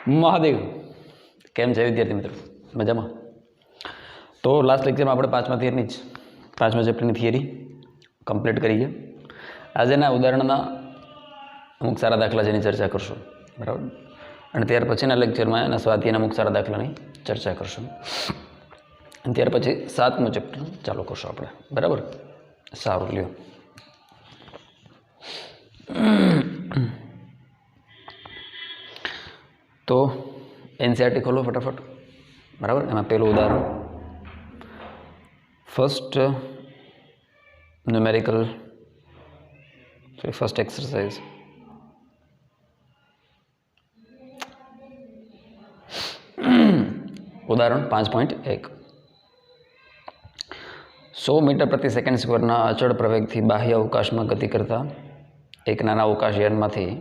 મહાદેવ કેમ છે વિદ્યાર્થી મિત્રો? મજામાં? તો લાસ્ટ લેક્ચરમાં આપણે પાંચમા ચેપ્ટરની થિયરી કમ્પ્લીટ કરી ગયા. આજના ઉદાહરણના અમુક સારા દાખલા જેની ચર્ચા કરશું, બરાબર. અને ત્યાર પછીના લેક્ચરમાં એના સ્વાધ્યાયના અમુક સારા દાખલાની ચર્ચા કરશું. અને ત્યાર પછી 7મું ચેપ્ટર ચાલુ કરશું આપણે, બરાબર. સારું, લ્યો. તો એનસીઆરટી ખોલો ફટાફટ, બરાબર. એમાં પહેલું ઉદાહરણ, ફર્સ્ટ ન્યુમેરિકલ ફર્સ્ટ એક્સરસાઇઝ. ઉદાહરણ 5.1. 100 મીટર પ્રતિ સેકન્ડ સ્ક્વેરના અચળ પ્રવેગથી બાહ્ય અવકાશમાં ગતિ કરતા એક નાના અવકાશયાનમાંથી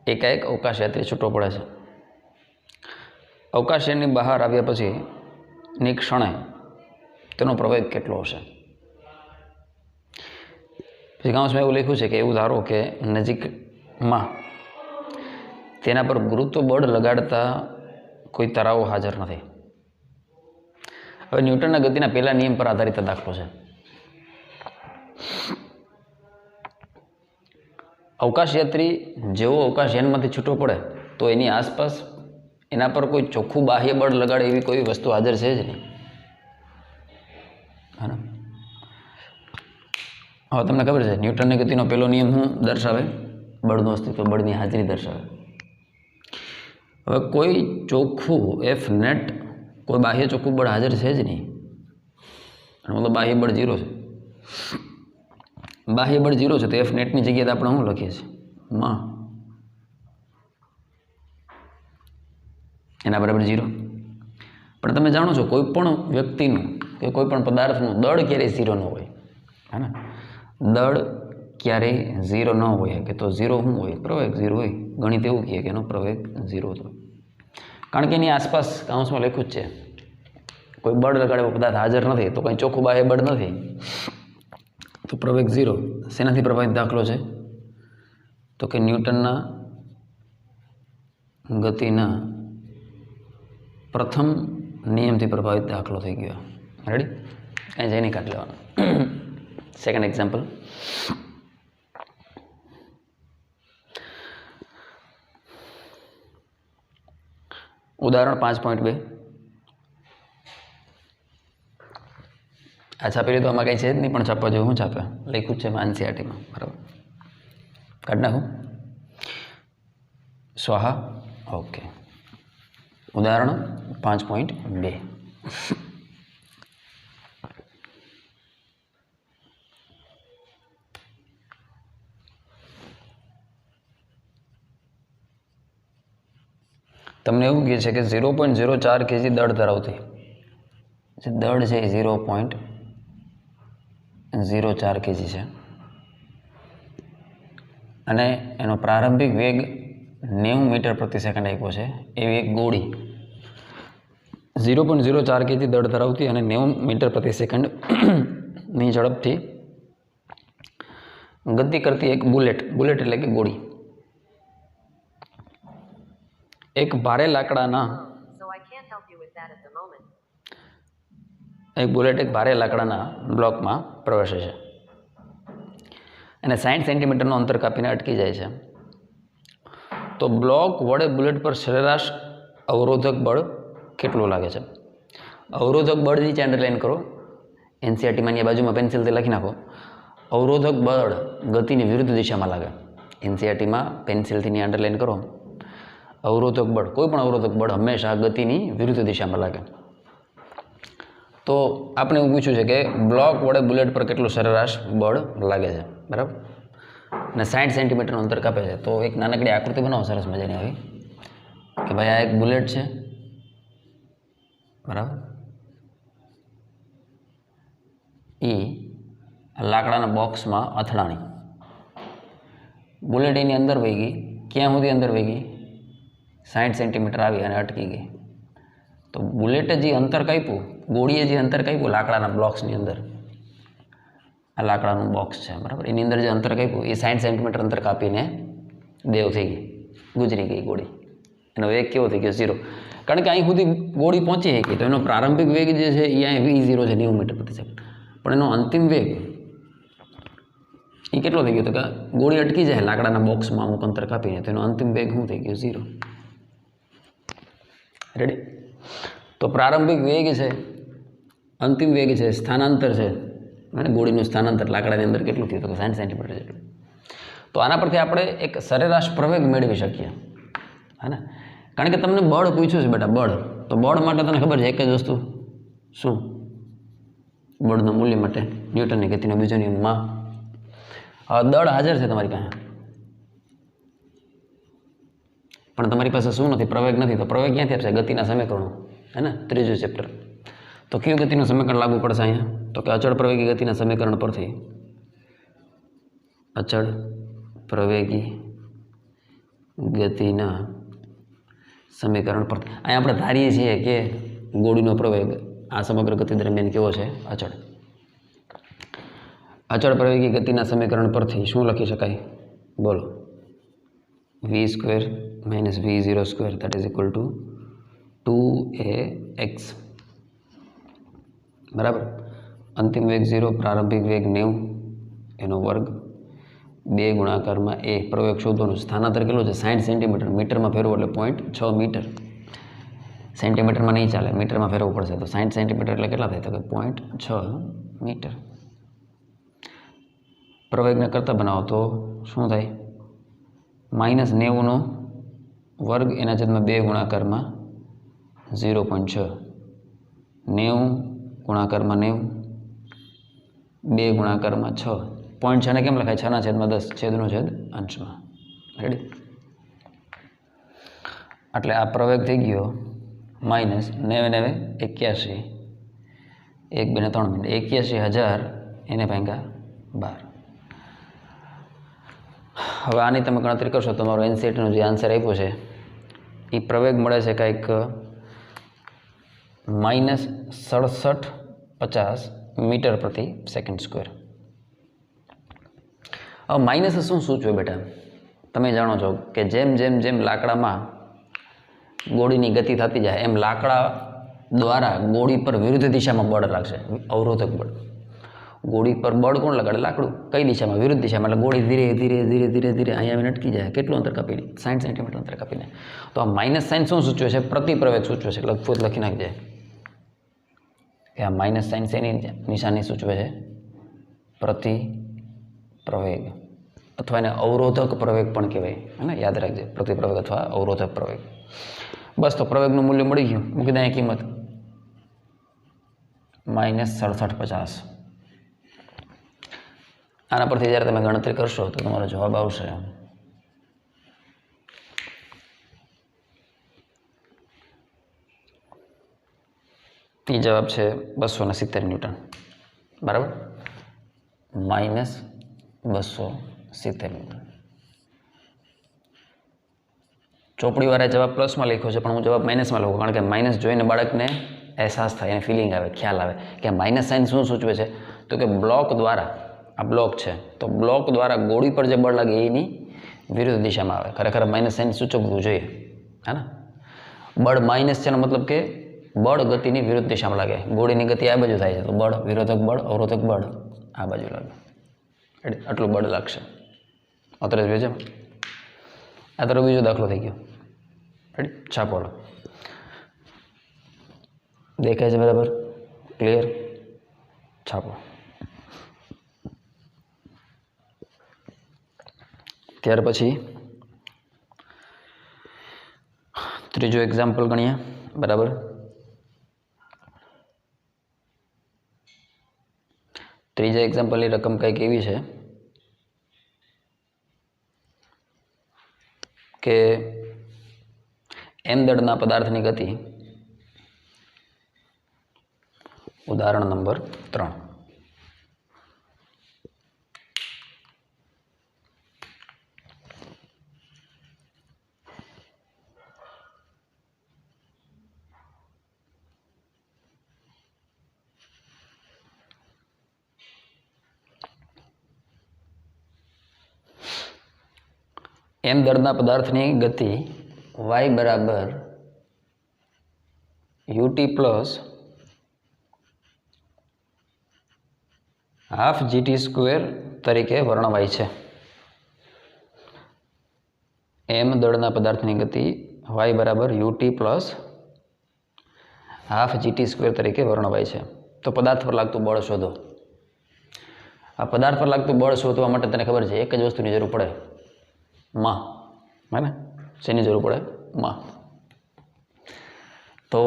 એકાએક અવકાશયાત્રી છૂટો પડે છે. અવકાશયાનની બહાર આવ્યા પછીની ક્ષણે તેનો પ્રવેગ કેટલો હશે? પછી કાઉન્સમાં એવું લખ્યું છે કે એવું ધારો કે નજીકમાં તેના પર ગુરુત્વ બળ લગાડતા કોઈ તરાવો હાજર નથી. હવે ન્યૂટનના ગતિના પહેલા નિયમ પર આધારિત દાખલો છે. અવકાશયાત્રી જેવો અવકાશયાનમાંથી છૂટો પડે તો એની આસપાસ એના પર કોઈ ચોખ્ખું બાહ્ય બળ લગાડે એવી કોઈ વસ્તુ હાજર છે જ નહીં. હા, હવે તમને ખબર છે ન્યૂટનની ગતિનો પહેલો નિયમ શું દર્શાવે? બળનું અસ્તિત્વ, બળની હાજરી દર્શાવે. હવે કોઈ ચોખ્ખું એફ નેટ, કોઈ બાહ્ય ચોખ્ખું બળ હાજર છે જ નહીં. મતલબ બાહ્ય બળ 0 છે. બાહ્ય બળ 0 છે તો એફ નેટની જગ્યાએ આપણે શું લખીએ છીએ? માં એના બરાબર 0. પણ તમે જાણો છો કોઈ પણ વ્યક્તિનું કે કોઈ પણ પદાર્થનું દળ ક્યારેય 0 ન હોય, હે ને? દળ ક્યારેય 0 ન હોય કે તો 0 શું હોય? પ્રવેગ 0 હોય. ગણિત એવું કહે કે એનો પ્રવેગ 0 હતો. કારણ કે એની આસપાસ કાઉન્સમાં લખ્યું જ છે કોઈ બળ લગાડેલો પદાર્થ હાજર નથી, તો કંઈ ચોખ્ખું બાહ્ય બળ નથી, તો પ્રવેગ 0. શેનાથી પ્રભાવિત દાખલો છે? તો કે ન્યૂટનના ગતિના પ્રથમ નિયમથી પ્રભાવિત દાખલો થઈ ગયો. રેડી? કાંઈ જઈને કાઢી લેવાનું. Second example. ઉદાહરણ 5.2. આ છાપી લીધું, આમાં કંઈ છે જ નહીં, પણ છાપવા જેવું શું છાપે? લખ્યું જ છે એનસીઆરટીમાં, બરાબર. કાઢી નાખું સ્વાહા. ઓકે. ઉદાહરણ 5.2. તમને એવું કહે છે કે 0.04 kg દળ ધરાવતી, જે દળ છે એ 0.04 kg છે અને એનો પ્રારંભિક વેગ 90 મીટર પ્રતિ સેકન્ડ આપ્યો છે. એવી એક ગોળી 0.04 kg દળ ધરાવતી અને 90 મીટર પ્રતિ સેકન્ડની ઝડપથી ગતિ કરતી એક બુલેટ એટલે કે ગોળી એક ભારે લાકડાના બ્લોકમાં પ્રવેશે છે અને 60 સેન્ટીમીટરનું અંતર કાપીને અટકી જાય છે. તો બ્લોક વડે બુલેટ પર સરેરાશ અવરોધક બળ કેટલું લાગે છે? અવરોધક બળ નીચે અંડરલાઈન કરો. એનસીઆરટીમાં ની બાજુમાં પેન્સિલથી લખી નાખો. અવરોધક બળ ગતિની વિરુદ્ધ દિશામાં લાગે. એનસીઆરટીમાં પેન્સિલથી અંડરલાઈન કરો. અવરોધક બળ, કોઈ પણ અવરોધક બળ હંમેશા ગતિની વિરુદ્ધ દિશામાં લાગે. તો આપણે એવું પૂછ્યું છે કે બ્લોક વડે બુલેટ પર કેટલું સરેરાશ બળ લાગે છે, બરાબર. અને 60 સેન્ટીમીટરનું અંતર કાપે છે. તો એક નાનકડી આકૃતિ બનાવો સરસ મજાની આવી કે ભાઈ આ એક બુલેટ છે, બરાબર. એ લાકડાના બોક્સમાં અથડાણી. બુલેટ એની અંદર વહી ગઈ. ક્યાં સુધી અંદર વહી ગઈ? 60 સેન્ટીમીટર આવી અને અટકી ગઈ. તો બુલેટે જે અંતર કાપ્યું, ગોળીએ જે અંતર કાપ્યું લાકડાના બ્લોક્સની અંદર, આ લાકડાનું બોક્સ છે, બરાબર, એની અંદર જે અંતર કાપ્યું એ 60 સેન્ટીમીટર અંતર કાપીને દેવ થઈ ગઈ, ગુજરી ગઈ ગોળી. એનો વેગ કેવો થઈ ગયો 0, કારણ કે અહીં સુધી ગોળી પહોંચી શકી તો એનો પ્રારંભિક વેગ જે છે એ અહીં v0 છે 90 મીટર પ્રતિ સેકન્ડ, પણ એનો અંતિમ વેગ એ કેટલો થઈ ગયો? તો કે ગોળી અટકી જાય લાકડાના બોક્સમાં અમુક અંતર કાપીને, તો એનો અંતિમ વેગ શું થઈ ગયો? 0. રેડી? તો પ્રારંભિક વેગ છે, અંતિમ વેગ છે, સ્થાનાંતર છે, અને ગોળીનું સ્થાનાંતર લાકડાની અંદર કેટલું થયું? તો કે 60 સેન્ટીમીટર જેટલું. તો આના પરથી આપણે એક સરેરાશ પ્રવેગ મેળવી શકીએ, હે ને? કારણ કે તમને બળ પૂછ્યું છે બેટા, બળ. તો બળ માટે તને ખબર છે એક જ વસ્તુ, શું? બળનું મૂલ્ય માટે ન્યૂટનની ગતિનો બીજો નિયમ માં. હવે દળ હાજર છે તમારી પાસે, પણ તમારી પાસે શું નથી? પ્રવેગ નથી. તો પ્રવેગ ક્યાંથી આપશે? ગતિના સમીકરણો, હે ને? ત્રીજું ચેપ્ટર. તો કયું ગતિનું સમીકરણ લાગુ પડશે અહીંયા? તો કે અચળ પ્રવેગી ગતિના સમીકરણ પરથી, અચળ પ્રવેગી ગતિના સમીકરણ પરથી અહીંયા આપણે ધારીએ છીએ કે ગોળીનો પ્રવેગ આ સમગ્ર ગતિ દરમિયાન કેવો છે? અચળ. અચળ પ્રવેગી ગતિના સમીકરણ પરથી શું લખી શકાય? બોલો. v² - v0² that is equal to 2ax. બરાબર. અંતિમ વેગ 0, પ્રારંભિક વેગ 90 એનો વર્ગ, 2 ગુણાકારમાં a. પ્રવેગ શોધવાનું. સ્થાનાંતર કેટલું છે? 60 સેન્ટીમીટર. મીટરમાં ફેરવો એટલે 0.6 મીટર. સેન્ટીમીટરમાં નહીં ચાલે, મીટરમાં ફેરવવું પડશે. તો 60 સેન્ટીમીટર એટલે કેટલા થાય? તો કે 0.6 મીટર. પ્રવેગને કરતા બનાવો તો શું થાય? -90નો વર્ગ એના છેદમાં 2 ગુણાકારમાં 0.6. 90 ગુણાકારમાં 90, 2 ગુણાકારમાં 6. પોઈન્ટ 6 ને કેમ લખાય? 6/10 છેદનો છેદ અંશમાં. રેડી? એટલે આ પ્રવેગ થઈ ગયો -90 × 81, 1 2 ને 3 મિનિટ, 81,000 એને ભાગ્યા 12. હવે આની તમે ગણતરી કરશો, તમારો એનસીઈઆરટીનો જે આન્સર આપ્યો છે એ પ્રવેગ મળે છે કંઈક -6750 મીટર પ્રતિ સેકન્ડ સ્ક્વેર. હવે માઇનસ શું સૂચવે બેટા? તમે જાણો છો કે જેમ જેમ જેમ લાકડામાં ગોળીની ગતિ થતી જાય એમ લાકડા દ્વારા ગોળી પર વિરુદ્ધ દિશામાં બળ લાગશે, અવરોધક બળ. ગોળી પર બળ કોણ લગાડે? લાકડું. કઈ દિશામાં? વિરુદ્ધ દિશામાં. એટલે ગોળી ધીરે ધીરે ધીરે ધીરે ધીરે અહીંયા આવીને અટકી જાય. કેટલું અંતર કાપીને? 60 સેન્ટીમીટર અંતર કાપીને. તો આ માઇનસ સાઇન શું સૂચવે છે? પ્રતિપ્રવેગ સૂચવે છે. લખવું લખી નાખજે કે આ માઇનસ સાઇન શેની નિશાની સૂચવે છે? પ્રતિપ્રવેગ, અથવા એને અવરોધક પ્રવેગ પણ કહેવાય, હે ને? યાદ રાખજે, પ્રતિપ્રવેગ અથવા અવરોધક પ્રવેગ. બસ, તો પ્રવેગનું મૂલ્ય મળી ગયું. મૂકી દે અહીં કિંમત -6750. આના પરથી જ્યારે તમે ગણતરી કરશો તો તમારો જવાબ આવશે એ જવાબ છે 270 ન્યૂટન. બરાબર? -270 ન્યૂટન. ચોપડીવાળાએ જવાબ પ્લસમાં લખ્યો છે, પણ હું જવાબ માઇનસમાં લખું, કારણ કે માઇનસ જોઈને બાળકને અહેસાસ થાય, એને ફિલિંગ આવે, ખ્યાલ આવે કે માઇનસ સાઇન શું સૂચવે છે. તો કે બ્લોક દ્વારા, આ બ્લોક છે તો બ્લોક દ્વારા ગોળી પર જે બળ લાગે એની વિરુદ્ધ દિશામાં આવે. ખરેખર માઇનસ સાઇન સૂચવવું જોઈએ, હે ને? બળ માઇનસ છે એનો મતલબ કે બળ ગતિની વિરુદ્ધ દિશામાં લાગે. ગોળીની ગતિ આ બાજુ થાય છે તો બળ, વિરોધક બળ, અવરોધક બળ આ બાજુ લાગે. આટલું બળ લાગશે. અત્યારે જોઈએ છે આ તરફ બીજો દાખલો થઈ ગયો. રેડી? છાપો. દેખાય છે બરાબર? ક્લિયર? છાપો. ત્યાર પછી ત્રીજો એક્ઝામ્પલ ગણીએ. બરાબર? ત્રીજા એક્ઝામ્પલની રકમ કંઈક એવી છે કે m દળના પદાર્થની ગતિ, ઉદાહરણ નંબર 3. m દળના પદાર્થની ગતિ વાય બરાબર UT plus half gt square તરીકે વર્ણવાય છે. એમ દળના પદાર્થની ગતિ વાય બરાબર UT plus half gt square તરીકે વર્ણવાય છે. તો પદાર્થ પર લાગતું બળ શોધો. આ પદાર્થ પર લાગતું બળ શોધવા માટે તને ખબર છે એક જ વસ્તુની જરૂર પડે, માં. હે ને? શેની જરૂર પડે? માં. તો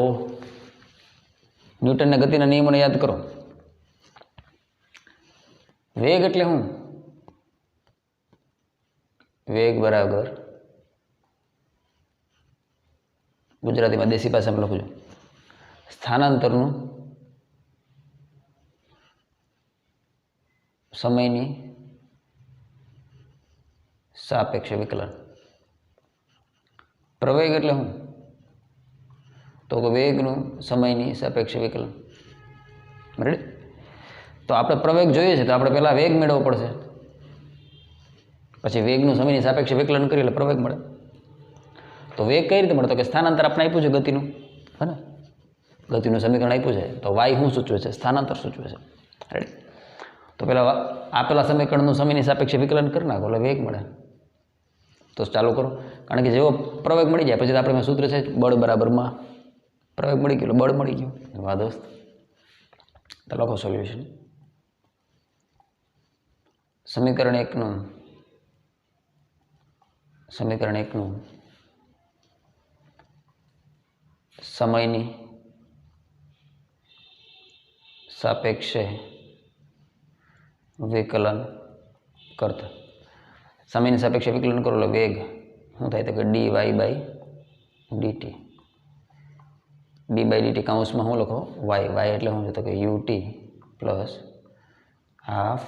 ન્યૂટનના ગતિના નિયમોને યાદ કરો. વેગ એટલે શું? વેગ બરાબર, ગુજરાતીમાં દેશી ભાષામાં લખું છું, સ્થાનાંતરનું સમયની સાપેક્ષ વિકલન. પ્રવેગ એટલે શું? તો કે વેગનું સમયની સાપેક્ષ વિકલન. રેડી? તો આપણે પ્રવેગ જોઈએ છે તો આપણે પહેલાં વેગ મેળવવો પડશે, પછી વેગનું સમયની સાપેક્ષ વિકલન કરી એટલે પ્રવેગ મળે. તો વેગ કઈ રીતે મળે? તો કે સ્થાનાંતર આપણે આપ્યું છે ગતિનું, હે ને? ગતિનું સમીકરણ આપ્યું છે તો વાય શું સૂચવે છે? સ્થાનાંતર સૂચવે છે. રેડી? તો પહેલાં આપેલા સમીકરણનું સમયની સાપેક્ષે વિકલન કરી નાખો એટલે વેગ મળે. તો ચાલુ કરો, કારણ કે જેવો પ્રવેગ મળી જાય પછી આપણે સૂત્ર છે બળ બરાબરમાં પ્રવેગ મળી ગયો, બળ મળી ગયું. વાહ દોસ્ત, તો લખો સોલ્યુશન. સમીકરણ એકનું સમયની સાપેક્ષે વિકલન કરતા, સમયની સાપેક્ષે વિકલન કરો એટલે વેગ શું થાય? તો કે dy by dt. dy by dt કાઉન્સમાં શું લખો? વાય. વાય એટલે શું છે? તો કે ut plus half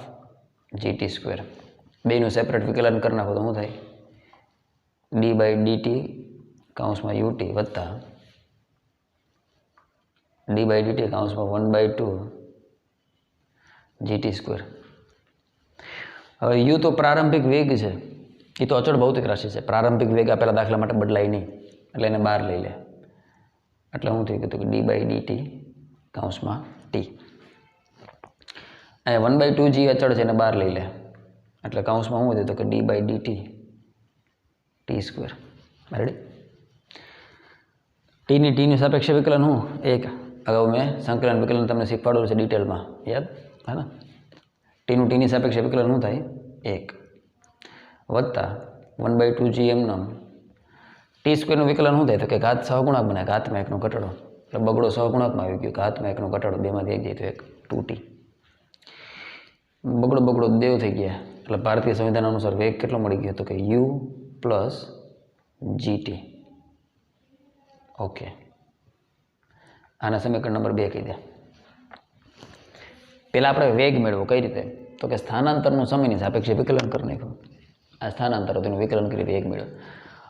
gt square. બેનું સેપરેટ વિકલન કરી નાખો તો શું થાય? ડી બાય ડીટી કાઉન્સમાં યુટી વત્તા ડી બાય ડીટી કાઉન્સમાં 1/2 જીટી સ્ક્વેર. હવે યુ તો પ્રારંભિક વેગ છે, એ તો અચળ ભૌતિક રાશિ છે. પ્રારંભિક વેગ આપેલા દાખલા માટે બદલાય નહીં એટલે એને બહાર લઈ લે. એટલે શું થઈ ગયું? તો કે ડી બાય ડીટી કાઉન્સમાં ટી. અહીંયા 1/2 જી અચળ છે એને બહાર લઈ લે એટલે કાઉન્સમાં શું થયું? તો કે d by dt t square. Ready? ટીની સાપેક્ષે વિકલન શું? એક. અગાઉ મેં સંકલન વિકલન તમને શીખવાડેલું છે ડિટેલમાં, યાદ હે ને? ટીની સાપેક્ષે વિકલન શું થાય? 1 વત્તા 1/2 જી એમનો ટી સ્ક્વેરનું વિકલન શું થાય? તો કે ઘાત સહગુણક બને, ઘાતમાં એકનો ઘટાડો એટલે બગડો સહગુણકમાં આવી ગયો, ઘાતમાં એકનો ઘટાડો, બેમાંથી એક જાય તો 1 2t. બગડો દેવ થઈ ગયા એટલે ભારતીય સંવિધાન અનુસાર વેગ કેટલો મળી ગયો? તો કે u પ્લસ જીટી. ઓકે, આના સમીકરણ નંબર 2 કહી દે. પહેલાં આપણે વેગ મેળવો કઈ રીતે? તો કે સ્થાનાંતરનું સમયની સાપેક્ષે વિકલન કરી નાખ્યું. આ સ્થાનાંતર તેનું વિકલન કરી વેગ મેળવો.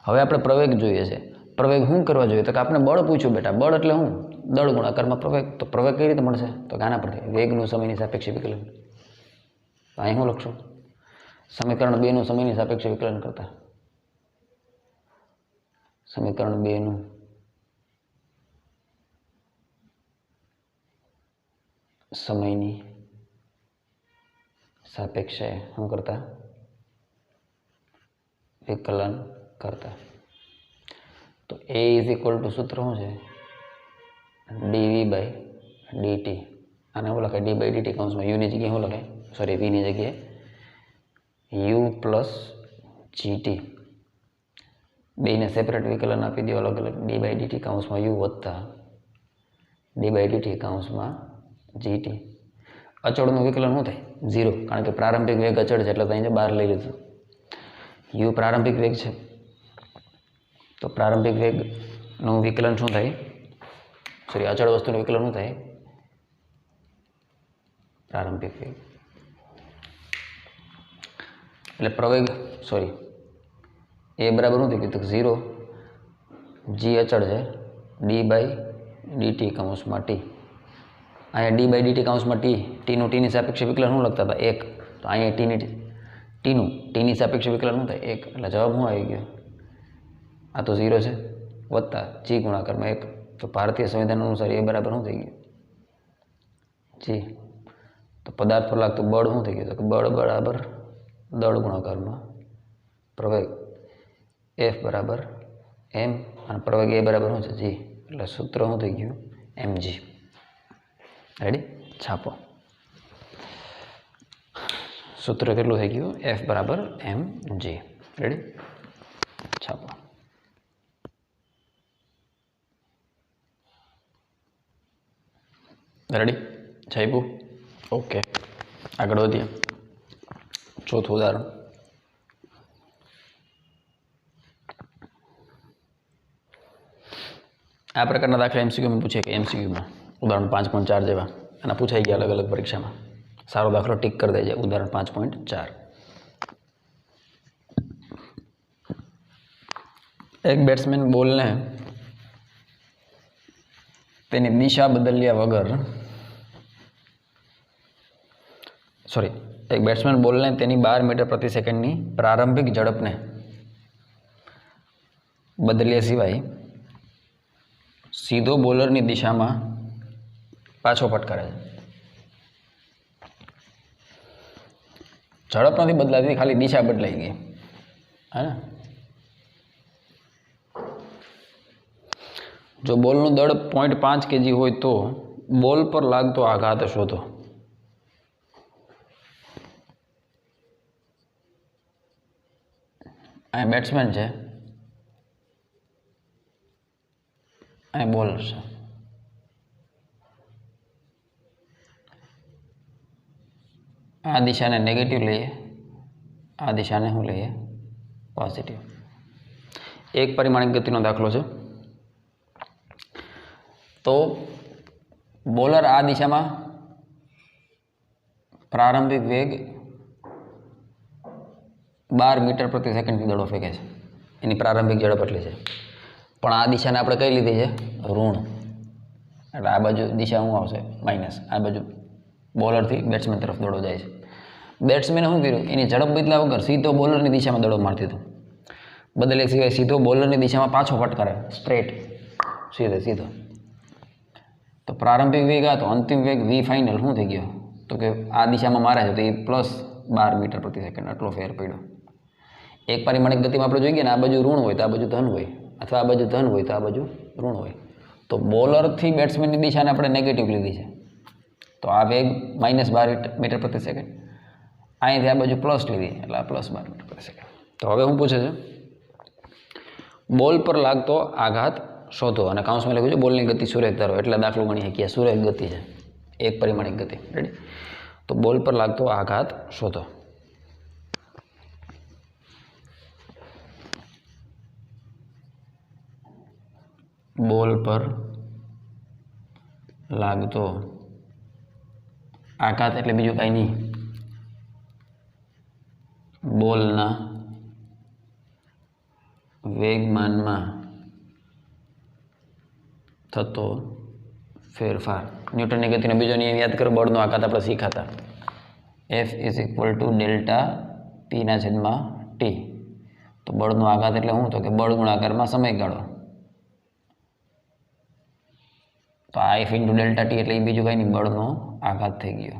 હવે આપણે પ્રવેગ જોઈએ છે. પ્રવેગ શું કરવા જોઈએ? તો કે આપણે બળ પૂછ્યું બેટા. બળ એટલે શું? દળ ગુણાકારમાં પ્રવેગ. તો પ્રવેગ કઈ રીતે મળશે? તો કે આના પરથી વેગનું સમયની સાપેક્ષે વિકલન. અહીં શું લખશું? સમીકરણ 2નું સમયની સાપેક્ષે વિકલન કરતા, સમીકરણ 2નું સમયની સાપેક્ષે શું કરતા? વિકલન કરતા. તો a ઇઝ ઇક્વલ ટુ સૂત્ર શું છે? dv by dt. આને શું લખાય? ડી બાય ડીટી કાઉન્સમાં યુની જગ્યાએ શું લખાય? સોરી, વીની જગ્યાએ u પ્લસ જીટી. બેને સેપરેટ વિકલન આપી દો અલગ અલગ. ડી બાય ડીટી કાઉન્સમાં યુ વત્તા ડી બાય ડીટી કાઉન્સમાં જીટી. અચળનું વિકલન શું થાય? 0, કારણ કે પ્રારંભિક વેગ અચળ છે એટલે અહીં બહાર લઈ લીધું. યુ પ્રારંભિક વેગ છે તો પ્રારંભિક વેગનું વિકલન શું થાય? સોરી, અચળ વસ્તુનું વિકલન શું થાય? પ્રારંભિક વેગ. એટલે પ્રવેગ સોરી એ બરાબર શું થઈ ગયું? તો 0 જી અચળ છે, ડી બાય ડીટી કાઉન્સમાં ટી. અહીંયા ડી બાય ડીટી કાઉન્સમાં ટીની સાપેક્ષે વિકલન શું લખતા હતા? 1. તો અહીંયા ટીની સાપેક્ષે વિકલન શું થાય? 1. એટલે જવાબ શું આવી ગયો? આ તો 0 છે વત્તા જી ગુણાકારમાં 1, તો ભારતીય સંવિધાન અનુસાર એ બરાબર શું થઈ ગયું જી. તો પદાર્થ પર લાગતું બળ શું થઈ ગયું તો કે બળ બરાબર દળ ગુણાકારમાં પ્રવેગ એફ બરાબર એમ અને પ્રવેગ એ બરાબર શું છે જી, એટલે સૂત્ર શું થઈ ગયું mg. રેડી, છાપો. સૂત્ર કેટલું થઈ ગયું f બરાબર mg. રેડી, છાપો. રેડી, છાપ્યું. ઓકે, આગળ વધીએ. ચોથું ઉદાહરણ. આ પ્રકારના દાખલા એમસીક્યુમાં પૂછે કે એમસીક્યુમાં ઉદાહરણ 5.4 જેવા અને પૂછાઈ ગયા અલગ અલગ પરીક્ષામાં. સારો દાખલો ટીક કરી દેજે. ઉદાહરણ 5.4. એક બેટ્સમેન બોલને તેની દિશા બદલ્યા વગર એક બેટ્સમેન બોલને તેની 12 મીટર પ્રતિ સેકન્ડની પ્રારંભિક ઝડપને બદલ્યા સિવાય સીધો બોલરની દિશામાં પાછો ફટકારે છે. ઝડપ નથી બદલાતી, ખાલી દિશા બદલાઈ ગઈ. હા ને? જો બોલનું દળ 0.5 kg હોય તો બોલ પર લાગતો આઘાત શોધો. અહીં બેટ્સમેન છે, અહીં બોલર છે. આ દિશાને નેગેટિવ લઈએ, આ દિશાને શું લઈએ પોઝિટિવ. એક પરિમાણિક ગતિનો દાખલો છે. તો બોલર આ દિશામાં પ્રારંભિક વેગ 12 મીટર પ્રતિ સેકન્ડથી દડો ફેંકે છે. એની પ્રારંભિક ઝડપ એટલી છે. પણ આ દિશાને આપણે કઈ લીધી છે ઋણ, એટલે આ બાજુ દિશા શું આવશે માઇનસ. આ બાજુ બોલરથી બેટ્સમેન તરફ દડો જાય છે. બેટ્સમેને શું કર્યું, એની ઝડપ બદલ્યા વગર સીધો બોલરની દિશામાં દડો મારતી હતો. બદલ્યા સિવાય સીધો બોલરની દિશામાં પાછો ફટકારે સ્ટ્રેટ સીધો. તો પ્રારંભિક વેગ આ તો અંતિમ વેગ વી ફાઇનલ શું થઈ ગયો તો કે આ દિશામાં મારે છે તો એ +12 મીટર પ્રતિ સેકન્ડ આટલો ફેર પડ્યો. એક પરિમાણિક ગતિમાં આપણે જોઈએ ને આ બાજુ ઋણ હોય તો આ બાજુ ધન હોય, અથવા આ બાજુ ધન હોય તો આ બાજુ ઋણ હોય. તો બોલરથી બેટ્સમેનની દિશાને આપણે નેગેટિવ લીધી છે, તો આ વેગ -12 મીટર પ્રતિ સેકન્ડ. અહીંથી આ બાજુ પ્લસ લીધી એટલે આ +12 મીટર પ્રતિ સેકન્ડ. તો હવે શું પૂછે છે, બોલ પર લાગતો આઘાત શોધો અને કાઉન્સમાં લખ્યું છે બોલની ગતિ સુરેખ ધારો. એટલે દાખલો ગણી શકીએ સુરેખ ગતિ છે, એક પરિમાણિક ગતિ. રેડી, તો બોલ પર લાગતો આઘાત શોધો. બોલ પર લાગતો આઘાત એટલે બીજું કાંઈ નહીં, બોલના વેગમાનમાં થતો ફેરફાર. ન્યૂટનની ગતિનો બીજો નિયમ યાદ કરો, બળનો આઘાત આપણે શીખાતા, F = Δp/T. તો બળનો આઘાત એટલે શું તો કે બળ ગુણાકારમાં સમયગાળો. તો આ F × Δt એટલે એ બીજું કંઈ નહીં, બળનો આઘાત થઈ ગયો.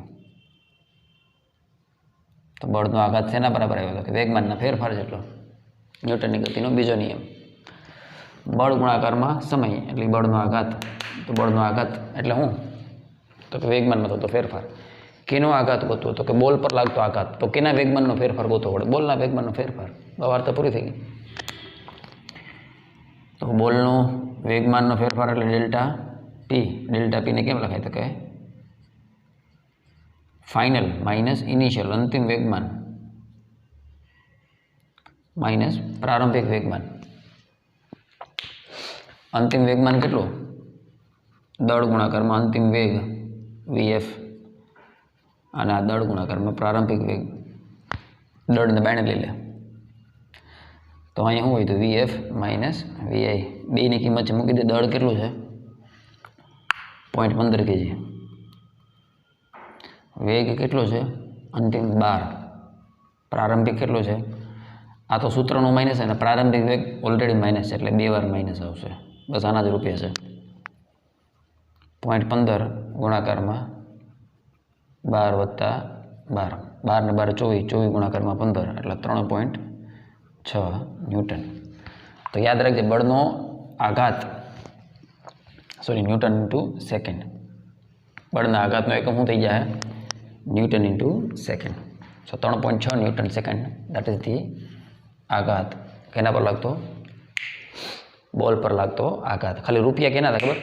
તો બળનો આઘાત શેના બરાબર આવ્યો હતો કે વેગમાનના ફેરફાર જેટલો. ન્યૂટનની ગતિનો બીજો નિયમ, બળ ગુણાકારમાં સમય એટલે બળનો આઘાત. તો બળનો આઘાત એટલે શું તો કે વેગમાનમાં થતો ફેરફાર. કેનો આઘાત ગોતવો તો કે બોલ પર લાગતો આઘાત. તો કેના વેગમાનનો ફેરફાર ગોતવો પડે, બોલના વેગમાનનો ફેરફાર. વાર્તા પૂરી થઈ ગઈ. તો બોલનો વેગમાનનો ફેરફાર એટલે Δp ને કેમ લખાય તો કે ફાઇનલ માઇનસ ઇનિશિયલ અંતિમ વેગમાન માઇનસ પ્રારંભિક વેગમાન. અંતિમ વેગમાન કેટલું, દળ ગુણાકારમાં અંતિમ વેગ Vf અને આ દળ ગુણાકારમાં પ્રારંભિક વેગ. દળને બાયણે લઈ લે તો અહીંયા શું હોય તો Vf - Vi. બેની કિંમત છે મૂકી દે. દળ કેટલું છે 0.15 kg. વેગ કેટલો છે અંતિમ 12. પ્રારંભિક કેટલો છે આ તો સૂત્રનું માઇનસ છે અને પ્રારંભિક વેગ ઓલરેડી માઇનસ છે એટલે 2 વાર માઇનસ આવશે. બસ આના જ રૂપિયા છે. 0.15 ગુણાકારમાં 12 + 12, 12 ને 12 24, 24 ગુણાકારમાં 15 એટલે 3.6 ન્યૂટન. તો યાદ રાખજે બળનો આઘાત ન્યૂટન ઇન્ટુ સેકન્ડ. બળના આઘાતનો એકમ શું થઈ જાય? Newton into second. So 3.6 newton second that is the આઘાત. કેના પર લાગતો? બોલ પર લાગતો આઘાત. ખાલી રૂપિયા કેના હતા ખબર?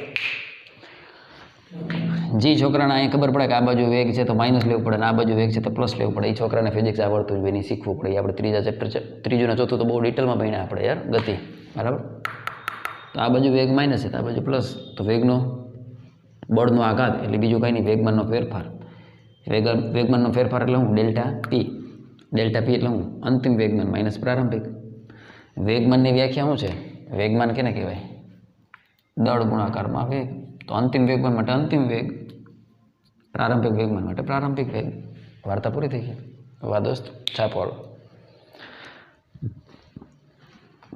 જે છોકરાને અહીંયા ખબર પડે કે આ બાજુ વેગ છે તો માઇનસ લેવું પડે ને આ બાજુ વેગ છે તો પ્લસ લેવું પડે, એ છોકરાને ફિઝિક્સ આવડતું જ નહીં, શીખવું પડે. આપણે ત્રીજા ચેપ્ટર છે, ત્રીજું ને ચોથું તો બહુ ડિટેલમાં ભણ્યા આપણે યાર, ગતિ બરાબર. તો આ બાજુ વેગ માઇનસ છે તો આ બાજુ પ્લસ, તો વેગનો બળનો આઘાત એટલે બીજું કાંઈ નહીં, વેગમાનનો ફેરફાર. વેગમાનનો ફેરફાર એટલે હું? ડેલ્ટા પી. ડેલ્ટા પી એટલે હું? અંતિમ વેગમાન માઇનસ પ્રારંભિક. વેગમાનની વ્યાખ્યા શું છે? વેગમાન કેને કહેવાય? દળ ગુણાકારમાં વેગ. તો અંતિમ વેગમાન માટે અંતિમ વેગ, પ્રારંભિક વેગમાન માટે પ્રારંભિક વેગ. વાર્તા પૂરી થઈ ગઈ. વાહ દોસ્ત, છાપવાળો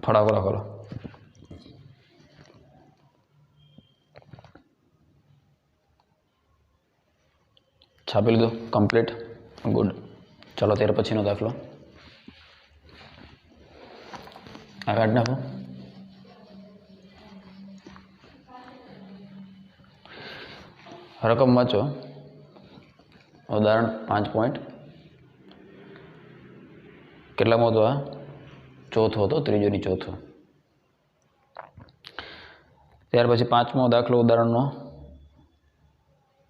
ફળાફળો ખોલો. છાપી લીધું? Complete, good. ચાલો ત્યાર પછીનો દાખલો આ કાઢી નાખો. રકમ વાંચો. ઉદાહરણ 5 પોઈન્ટ કેટલામો હતો? આ ચોથો હતો, ત્રીજોની ચોથો. ત્યાર પછી 5મો દાખલો ઉદાહરણનો,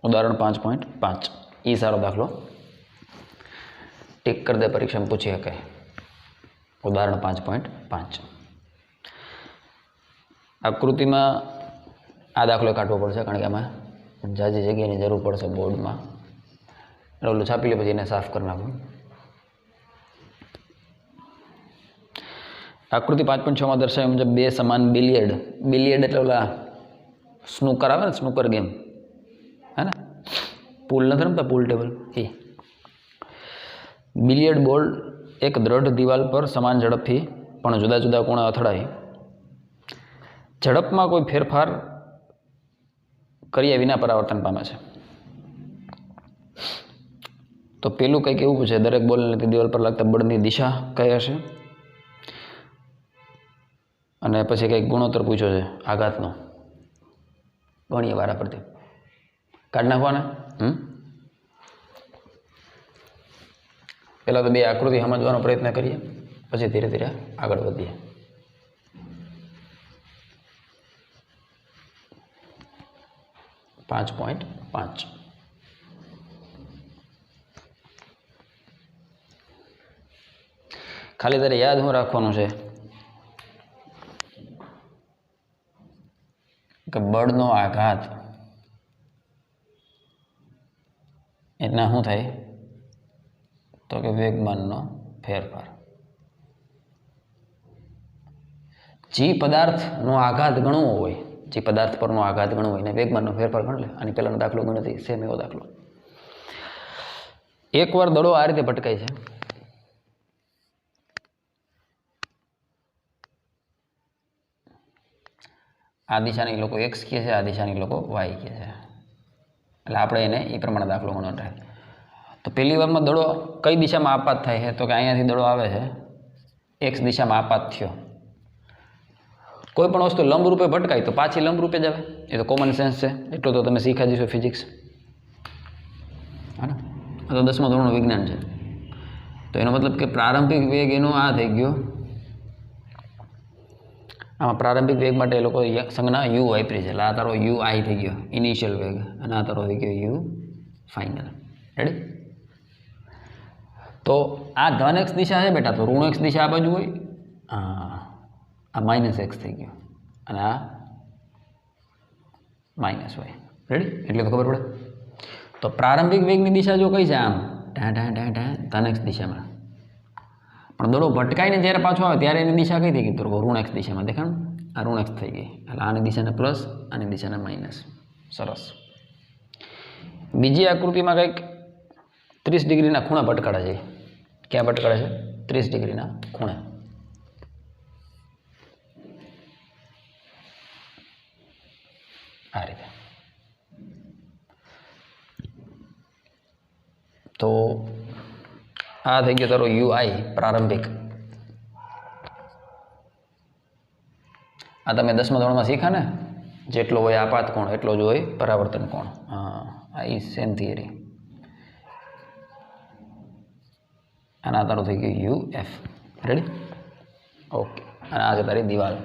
ઉદાહરણ 5.5. એ સારો દાખલો, ટીક કરી દે, પરીક્ષામાં પૂછી શકાય. ઉદાહરણ 5.5. આકૃતિમાં આ દાખલો કાઢવો પડશે કારણ કે આમાં જાજી જગ્યાની જરૂર પડશે બોર્ડમાં. ઓલું છાપી લે પછી એને સાફ કરી નાખું. આકૃતિ 5.6માં દર્શાવ્યા મુજબ બે સમાન બિલિયર્ડ. બિલિયર્ડ એટલે ઓલા સ્નૂકર આવે ને, સ્નૂકર ગેમ હે ને, પૂલ નથી રમતા, પૂલ ટેબલ. એ બિલિયર્ડ બોલ એક દ્રઢ દિવાલ પર સમાન ઝડપથી પણ જુદા જુદા ખૂણે અથડાય. ઝડપમાં કોઈ ફેરફાર કર્યા વિના પરાવર્તન પામે છે. તો પેલું કંઈક એવું પૂછે, દરેક બોલને તે દિવાલ પર લાગતા બળની દિશા કઈ હશે? અને પછી કંઈક ગુણોત્તર પૂછ્યો છે આઘાતનો. ગણીએ વારા પરથી, કાઢી નાખવાના. પહેલાં તો બે આકૃતિ સમજવાનો પ્રયત્ન કરીએ, પછી ધીરે ધીરે આગળ વધીએ. પાંચ ખાલી તારે યાદ શું રાખવાનું છે કે બળનો આઘાત એના શું થાય તો કે વેગમાનનો ફેરફાર. જે પદાર્થનો આઘાત ગણવો હોય, જે પદાર્થ પરનો આઘાત ગણવો હોય ને વેગમાનનો ફેરફાર ગણ લે. આની પહેલાનો દાખલો ગણ્યો હતી, સેમ એવો દાખલો. એકવાર દડો આ રીતે ભટકાય છે, આ દિશાની લોકો એક્સ કહે છે, આ દિશાની લોકો વાય કહે છે, એટલે આપણે એને એ પ્રમાણે દાખલો ગણવાનો થાય. તો પહેલી વારમાં દડો કઈ દિશામાં આપાત થાય છે તો કે અહીંયાથી દડો આવે છે, એક્સ દિશામાં આપાત થયો. કોઈ પણ વસ્તુ લંબ રૂપે ભટકાય તો પાછી લંબ રૂપે જ આવે, એ તો કોમન સેન્સ છે. એટલું તો તમે શીખા જશો ફિઝિક્સ, હા ને. આ તો 10મા ધોરણનું વિજ્ઞાન છે. તો એનો મતલબ કે પ્રારંભિક વેગ એનો આ થઈ ગયો. આમાં પ્રારંભિક વેગ માટે એ લોકો સંજ્ઞા યુ વાપરી છે, એટલે આ તારો યુ આઈ થઈ ગયો ઇનિશિયલ વેગ, અને આ તારો થઈ ગયો યુ ફાઇનલ. રેડી? તો આ ધન એક્સ દિશા છે બેટા, તો ઋણ એક્સ દિશા આ બાજુ હોય. હા, આ માઇનસ એક્સ થઈ ગયો અને આ માઇનસ વાય. રેડી? એટલે તો ખબર પડે. તો પ્રારંભિક વેગની દિશા જો કઈ છે, આમ ધન એક્સ દિશામાં, પણ દડો ભટકાઈને જ્યારે પાછો આવે ત્યારે એની દિશા કઈ થઈ ગઈ તો ઋણ એક્સ દિશામાં. દેખાણ? આ ઋણ એક્સ થઈ ગઈ, એટલે આની દિશાને પ્લસ, આની દિશાને માઇનસ. સરસ. બીજી આકૃતિમાં કંઈક 30 ડિગ્રીના ખૂણા ભટકાડા છે. ક્યાં ભટકાડે છે? 30 ડિગ્રીના ખૂણે. આ રીતે. તો આ થઈ ગયો તારો યુઆઈ પ્રારંભિક. આ તમે 10મા ધોરણમાં શીખ્યા ને, જેટલો હોય આપાત કોણ એટલો જ હોય પરાવર્તન કોણ. હા, આ સેમ થિયરી. અને આ તારું થઈ ગયું યુએફ. રેડી? ઓકે. અને આ છે તારી દિવાલ.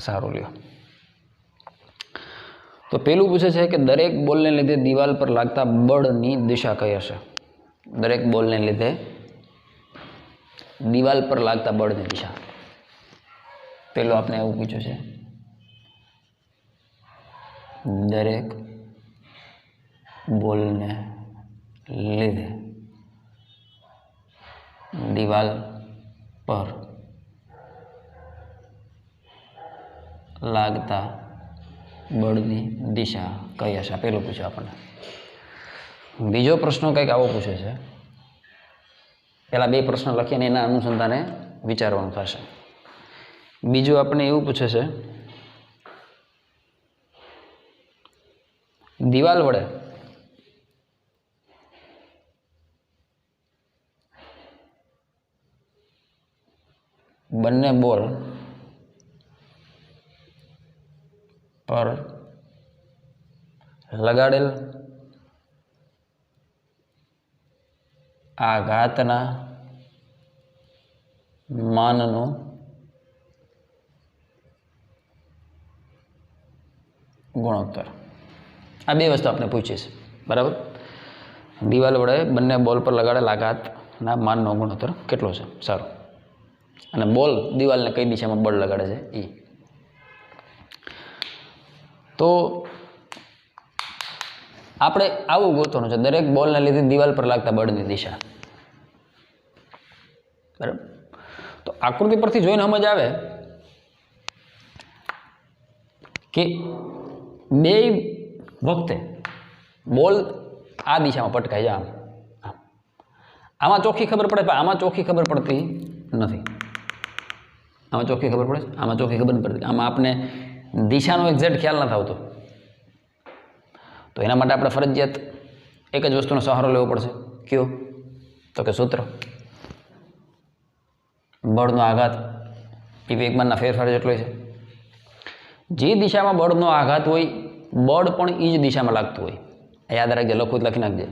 સારું લ્યો. તો પેલું પૂછે છે કે દરેક બોલને લીધે દિવાલ પર લાગતા બળની દિશા કઈ હશે? દરેક બોલને લીધે દિવાલ પર લાગતા બળની દિશા. પેલું આપણે એવું પૂછ્યું છે, દરેક બોલને લીધે દિવાલ પર લાગતા બળની દિશા કઈ હશે? પેલું પૂછ્યું આપણને. બીજો પ્રશ્ન કંઈક આવો પૂછે છે. પહેલા 2 પ્રશ્ન લખીને એના અનુસંધાને વિચારવાનું થશે. બીજું આપણે એવું પૂછે છે, દિવાલ વડે બંને બોલ પર લગાડેલ આઘાતના માનનો ગુણોત્તર. આ 2 વસ્તુ આપણે પૂછી છે. બરાબર? દિવાલ વડે બંને બોલ પર લગાડેલ આઘાતના માનનો ગુણોત્તર કેટલો છે? સારું. અને બોલ દિવાલને કઈ દિશામાં બળ લગાડે છે એ. તો આપણે આવું ગોતવાનું છે, દરેક બોલને લીધે દિવાલ પર લાગતા બળની દિશા. બરાબર? તો આકૃતિ પરથી જોઈને સમજ આવે કે 2 વખતે બોલ આ દિશામાં પટકાય છે. આમ આમાં ચોખ્ખી ખબર પડે, પણ આમાં ચોખ્ખી ખબર પડતી નથી. આમાં ચોખ્ખી ખબર પડે, આમાં ચોખ્ખી ખબર નથી પડતી. આમાં આપણે દિશાનો એક્ઝેક્ટ ખ્યાલ નથી આવતો. તો એના માટે આપણે ફરજિયાત એક જ વસ્તુનો સહારો લેવો પડશે. કયો? તો કે સૂત્ર. બળનો આઘાત એ વેગમાનના ફેરફાર જેટલો છે. જે દિશામાં બળનો આઘાત હોય, બળ પણ એ જ દિશામાં લાગતું હોય. યાદ રાખજે, લખું લખી નાખજે.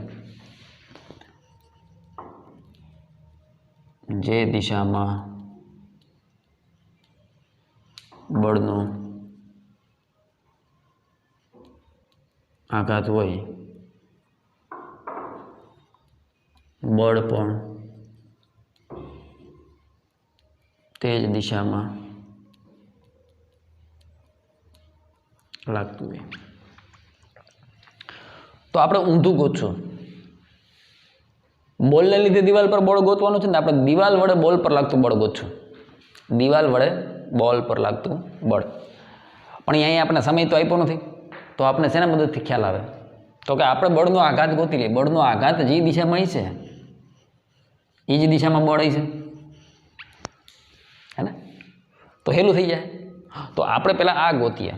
જે દિશામાં બળનો આઘાત હોય, બળ પણ તે જ દિશામાં લાગતું હોય. તો આપણે ઊંધું ગોતશું. બોલને લીધે દિવાલ પર બળ ગોતવાનું છે ને, આપણે દિવાલ વડે બોલ પર લાગતું બળ ગોતશું. દિવાલ વડે બોલ પર લાગતું બળ. પણ અહીંયા આપણે સમય તો આપ્યો નથી, તો આપણે શેના મદદથી ખ્યાલ આવે? તો કે આપણે બળનો આઘાત ગોતી લઈએ. બળનો આઘાત જે દિશામાં છે એ જ દિશામાં બળ છે, હે ને? તો હેલું થઈ જાય. તો આપણે પહેલાં આ ગોતીએ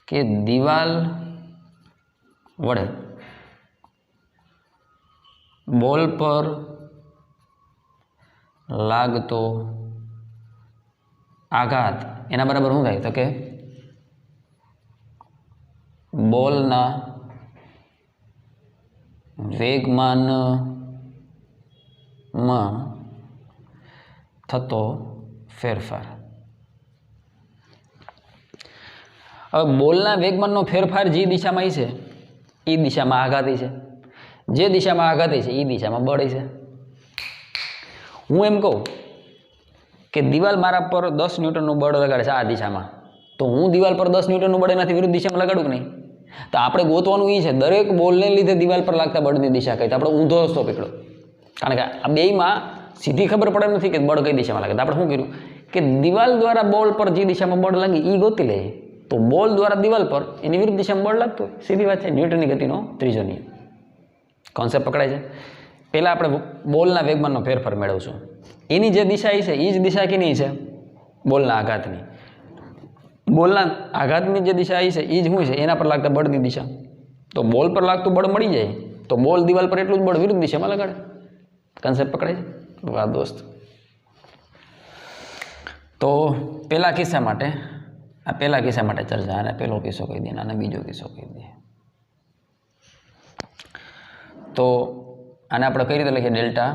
કે દિવાલ વડે બોલ પર લાગતો આઘાત એના બરાબર શું થાય? તો કે બોલના વેગમાનમાં થતો ફેરફાર. હવે બોલના વેગમાનનો ફેરફાર જે દિશામાં છે એ દિશામાં આઘાતી છે, જે દિશામાં આઘાતી છે એ દિશામાં બળ છે. હું એમ કહું કે દિવાલ મારા પર 10 ન્યૂટનનું બળ લગાડે છે આ દિશામાં, તો હું દિવાલ પર 10 ન્યૂટનનું બળ એનાથી વિરુદ્ધ દિશામાં લગાડું કે નહીં? તો આપણે ગોતવાનું એ છે દરેક બોલને લીધે દિવાલ પર લાગતા બળની દિશા કઈ. તો આપણે ઊંધો રસ્તો પકડ્યો, કારણ કે આ બેયમાં સીધી ખબર પડે નથી કે બળ કઈ દિશામાં લાગે. તો આપણે શું કર્યું કે દિવાલ દ્વારા બોલ પર જે દિશામાં બળ લાગે એ ગોતી લઈએ. તો બોલ દ્વારા દિવાલ પર એની વિરુદ્ધ દિશામાં બળ લાગતું હોય. સીધી વાત છે. ન્યૂટનની ગતિનો ત્રીજો નિયમ. કોન્સેપ્ટ પકડાય છે. પહેલાં આપણે બોલના વેગમાનનો ફેરફાર મેળવશું. એની જે દિશા છે એ જ દિશા કેની છે? બોલના આઘાતની. બોલના આઘાતની જે દિશા છે એ જ શું છે? એના પર લાગતા બળની દિશા. તો બોલ પર લાગતું બળ મળી જાય તો બોલ દિવાલ પર એટલું જ બળ વિરુદ્ધ દિશામાં લગાડે. કન્સેપ્ટ પકડાય છે? વાહ દોસ્ત. તો પહેલા કિસ્સા માટે ચર્ચા, અને પહેલો કિસ્સો કહી દે અને બીજો કિસ્સો કહી દે. તો આને આપણે કઈ રીતે લખીએ? ડેલ્ટા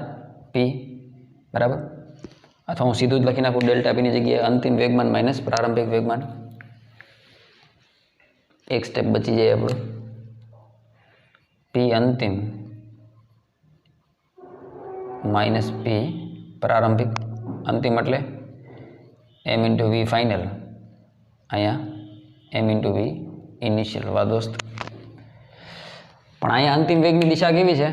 પી બરાબર, અથવા હું સીધું જ લખી નાખું ડેલ્ટા પીની જગ્યાએ અંતિમ વેગમાન માઇનસ પ્રારંભિક વેગમાન. એક સ્ટેપ બચી જાય આપણું. પી અંતિમ માઇનસ પી પ્રારંભિક. અંતિમ એટલે એમ ઇન્ટુ વી ફાઇનલ, અહીંયા એમ ઇન્ટુ વી ઇનિશિયલ. વાહ દોસ્ત. પણ અહીંયા અંતિમ વેગની દિશા કેવી છે?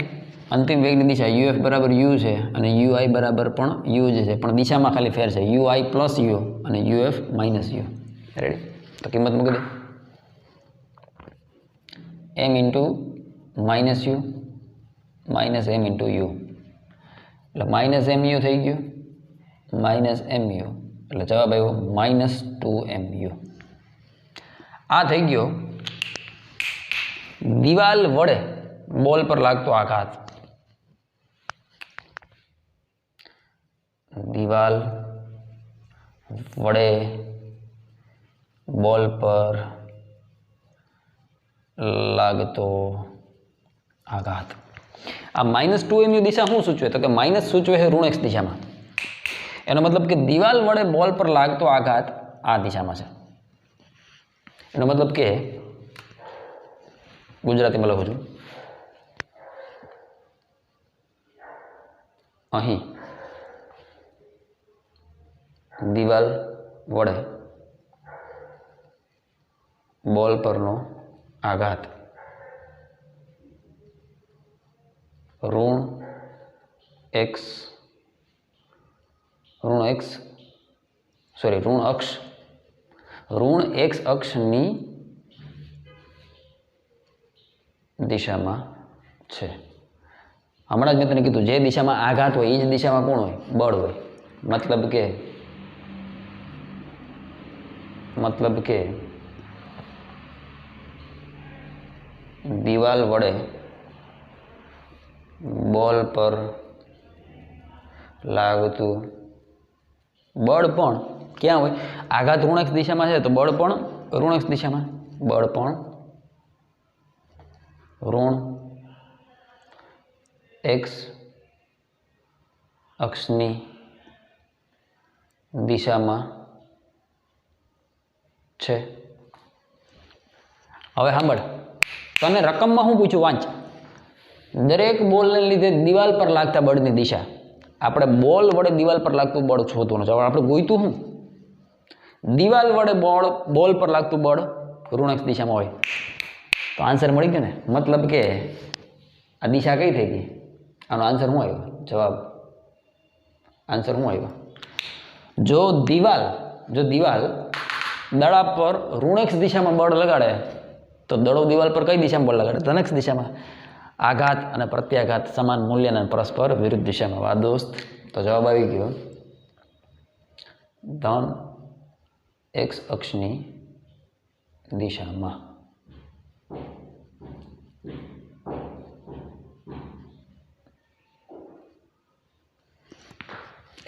અંતિમ વેગની દિશા યુએફ બરાબર યુ છે અને યુઆઈ બરાબર પણ યુ જ છે, પણ દિશામાં ખાલી ફેર છે. યુઆઈ પ્લસ યુ અને યુએફ માઇનસ યુ. રેડી? તો કિંમત મૂકી દે. M into minus u minus m into u, એટલે માઇનસ એમ યુ થઈ ગયું, માઇનસ એમ યુ, એટલે જવાબ આવ્યો -2mu. આ થઈ ગયો દિવાલ વડે બોલ પર લાગતો આઘાત. દિવાલ વડે બોલ પર લાગતો આઘાત. આ -2mu દિશા શું સૂચવે? તો કે માઇનસ સૂચવે છે ઋણ x દિશામાં. એનો મતલબ કે દિવાલ વડે બોલ પર લાગતો આઘાત આ દિશામાં છે. એનો મતલબ કે ગુજરાતીમાં લખું છું, અહીં દિવાલ વડે બોલ પરનો આઘાત ઋણ x અક્ષની દિશામાં છે. હમણાં જ મેં તને કીધું જે દિશામાં આઘાત હોય એ જ દિશામાં કોણ હોય? બળ હોય. મતલબ કે દિવાલ વડે બોલ પર લાગતું બળ પણ ક્યાં હોય? આઘાત ઋણ x દિશામાં છે તો બળ પણ ઋણ x દિશામાં. બળ પણ ઋણ x અક્ષની દિશામાં છે. હવે સાંભળ, તને રકમમાં શું પૂછ્યું? વાંચ. દરેક બોલને લીધે દિવાલ પર લાગતા બળની દિશા. આપણે બોલ વડે દિવાલ પર લાગતું બળ શોધવાનું છે. આપણે ગોઈતું શું? દિવાલ વડે બોલ પર લાગતું બળ ઋણ x દિશામાં હોય. તો આન્સર મળી ગયો ને? મતલબ કે આ દિશા કઈ થઈ ગઈ? આનો આન્સર શું આવ્યો? જવાબ આન્સર શું આવ્યો? જો દિવાલ દડા પર ઋણ x દિશામાં બળ લગાડે તો દડો દિવાલ પર કઈ દિશામાં બળ લગાડે? ધન x દિશામાં. આઘાત અને પ્રત્યાઘાત સમાન મૂલ્યના પરસ્પર વિરુદ્ધ દિશામાં. વાહ દોસ્ત. તો જવાબ આવી ગયો ધન x અક્ષની દિશામાં.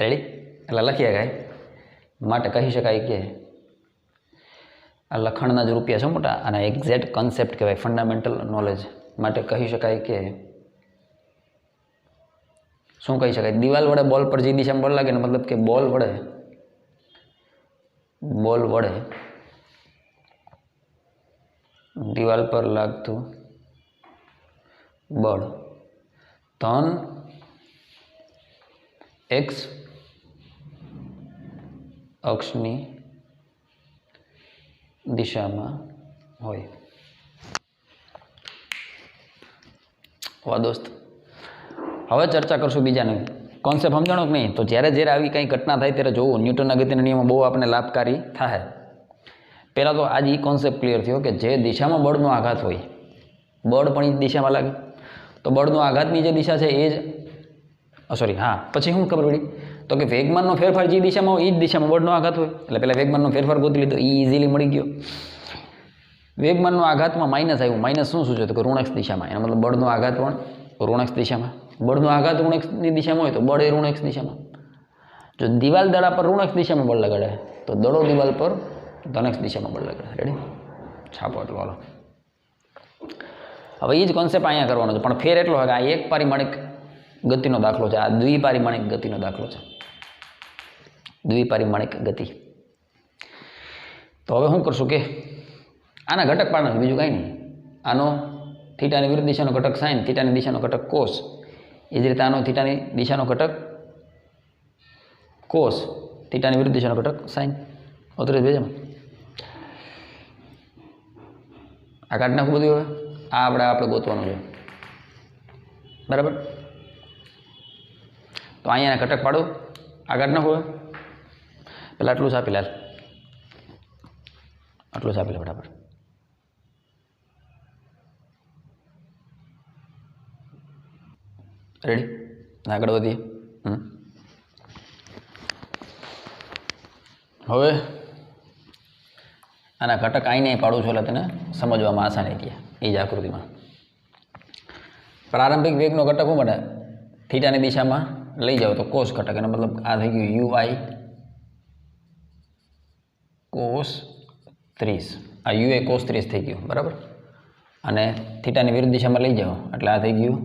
રેડી? એટલે લખીએ કાંઈ માટે કહી શકાય કે આ લખાણના જ રૂપિયા છે મોટા, અને એક્ઝેક્ટ કન્સેપ્ટ કહેવાય, ફંડામેન્ટલ નોલેજ. માટે કહી શકાય કે શું કહી શકાય? દિવાલ વડે બોલ પર જે દિશામાં બળ લાગે ને, મતલબ કે બોલ વડે દિવાલ પર લાગતું બળ ધન x અક્ષની દિશામાં હોય. વાહ દોસ્ત. હવે ચર્ચા કરશું બીજાને. કોન્સેપ્ટ સમજાણો કે નહીં? તો જ્યારે આવી કંઈ ઘટના થાય ત્યારે જોવું ન્યૂટનના ગતિના નિયમો બહુ આપણને લાભકારી થાય. પહેલાં તો આજ એ કોન્સેપ્ટ ક્લિયર થયો કે જે દિશામાં બળનો આઘાત હોય, બળ પણ એ જ દિશામાં લાગે. તો બળનો આઘાતની જે દિશા છે એ જ પછી શું ખબર પડી? તો કે વેગમાનનો ફેરફાર જે દિશામાં હોય એ જ દિશામાં બળનો આઘાત હોય, એટલે પહેલાં વેગમાનનો ફેરફાર ગોતી લીધો, એ ઇઝીલી મળી ગયો. વેગમાનનો આઘાતમાં માઇનસ આવ્યું, માઇનસ શું સૂચવે તો કે ઋણ x દિશામાં, એનો મતલબ બળનો આઘાત પણ ઋણ x દિશામાં. બળનો આઘાત ઋણ xની દિશામાં હોય તો બળ એ ઋણ x દિશામાં. જો દિવાલ દડા પર ઋણ x દિશામાં બળ લગાડે તો દડો દિવાલ પર ધન x દિશામાં બળ લગાડે. રેડી? છાપો એટલો હાલો. હવે એ જ કોન્સેપ્ટ અહીંયા કરવાનો છે, પણ ફેર એટલો હોય કે આ એક પારિમાણિક ગતિનો દાખલો છે, આ દ્વિપારિમાણિક ગતિનો દાખલો છે, દ્વિપારિમાણિક ગતિ. તો હવે શું કરશું કે આના ઘટક પાડવાનું, બીજું કાંઈ નહીં. આનો થીટાની વિરુદ્ધ દિશાનો ઘટક સાઇન, થીટાની દિશાનો ઘટક કોસ, એ જ રીતે આનો થીટાની દિશાનો ઘટક કોસ, થીટાની વિરુદ્ધ દિશાનો ઘટક સાઇન. ઓતરે ભેજામાં આ કાઢી નાખું બધું. હવે આ આપણે ગોતવાનું છે, બરાબર? તો અહીંયા ઘટક પાડો, આ કાઢી નાખું. પેલા આટલું છાપી લાલ, આટલું છાપી લે બરાબર. રેડી? આગળ વધીએ. હવે આના ઘટક આઈને પાડું છું એટલે તને સમજવામાં આસાની રહે. એ જ આકૃતિમાં પ્રારંભિક વેગનો ઘટક શું બને? થીટાની દિશામાં લઈ જાઓ તો કોસ ઘટક, એનો મતલબ આ થઈ ગયું યુઆઈ કોસ 30. આ યુ એ કોસ 30 થઈ ગયું, બરાબર? અને થીટાની વિરુદ્ધ દિશામાં લઈ જાઓ એટલે આ થઈ ગયું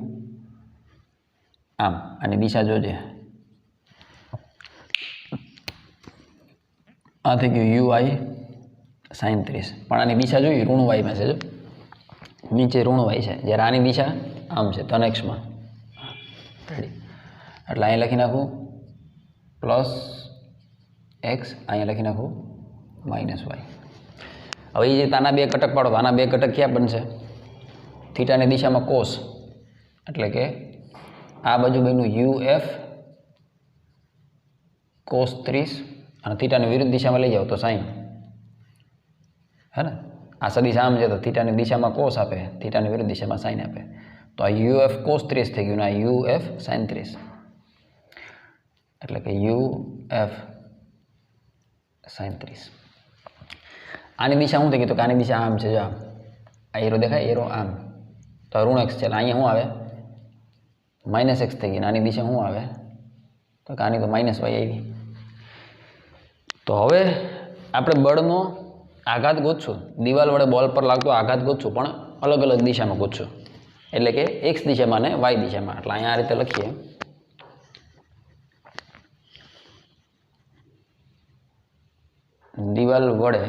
આમ. આની દિશા જોજે, આ થઈ ગયું યુઆઈ સાઇન 30, પણ આની દિશા જોઈ ઋણ વાયમાં છે. જો નીચે ઋણ વાય છે, જ્યારે આની દિશા આમ છે ધન એક્સમાં. રેડી? એટલે અહીંયા લખી નાખું પ્લસ એક્સ, અહીંયા લખી નાખું માઇનસ વાય. હવે એ રીતે આના બે ઘટક પાડો તો આના બે ઘટક ક્યાં બનશે? થીટાની દિશામાં કોસ, એટલે કે આ બાજુ બન્યું યુ એફ કોસ 30, અને થીટાની વિરુદ્ધ દિશામાં લઈ જાઓ તો સાઈન, હે ને? આ સદિશ આમ છે તો થીટાની દિશામાં કોસ આપે, થીટાની વિરુદ્ધ દિશામાં સાઈન આપે. તો આ યુ એફ કોસ 30 થઈ ગયું ને આ યુ એફ સાઈન 30, એટલે કે યુ એફ સાઈન 30. આની દિશા શું થઈ ગઈ તો કે આની દિશા આમ છે. જો આમ આ એરો દેખાય, એરો આમ, તો ઋણ એક્સ છે એટલે અહીંયા શું આવે? માઇનસ એક્સ થઈ ગઈ. આની દિશા શું આવે તો કે આની તો માઇનસ વાય આવી. તો હવે આપણે બળનો આઘાત ગોતશું, દિવાલ વડે બોલ પર લાગતો આઘાત ગોતશું, પણ અલગ અલગ દિશામાં ગોતશું, એટલે કે એક્સ દિશામાં અને વાય દિશામાં. એટલે અહીંયા આ રીતે લખીએ, દિવાલ વડે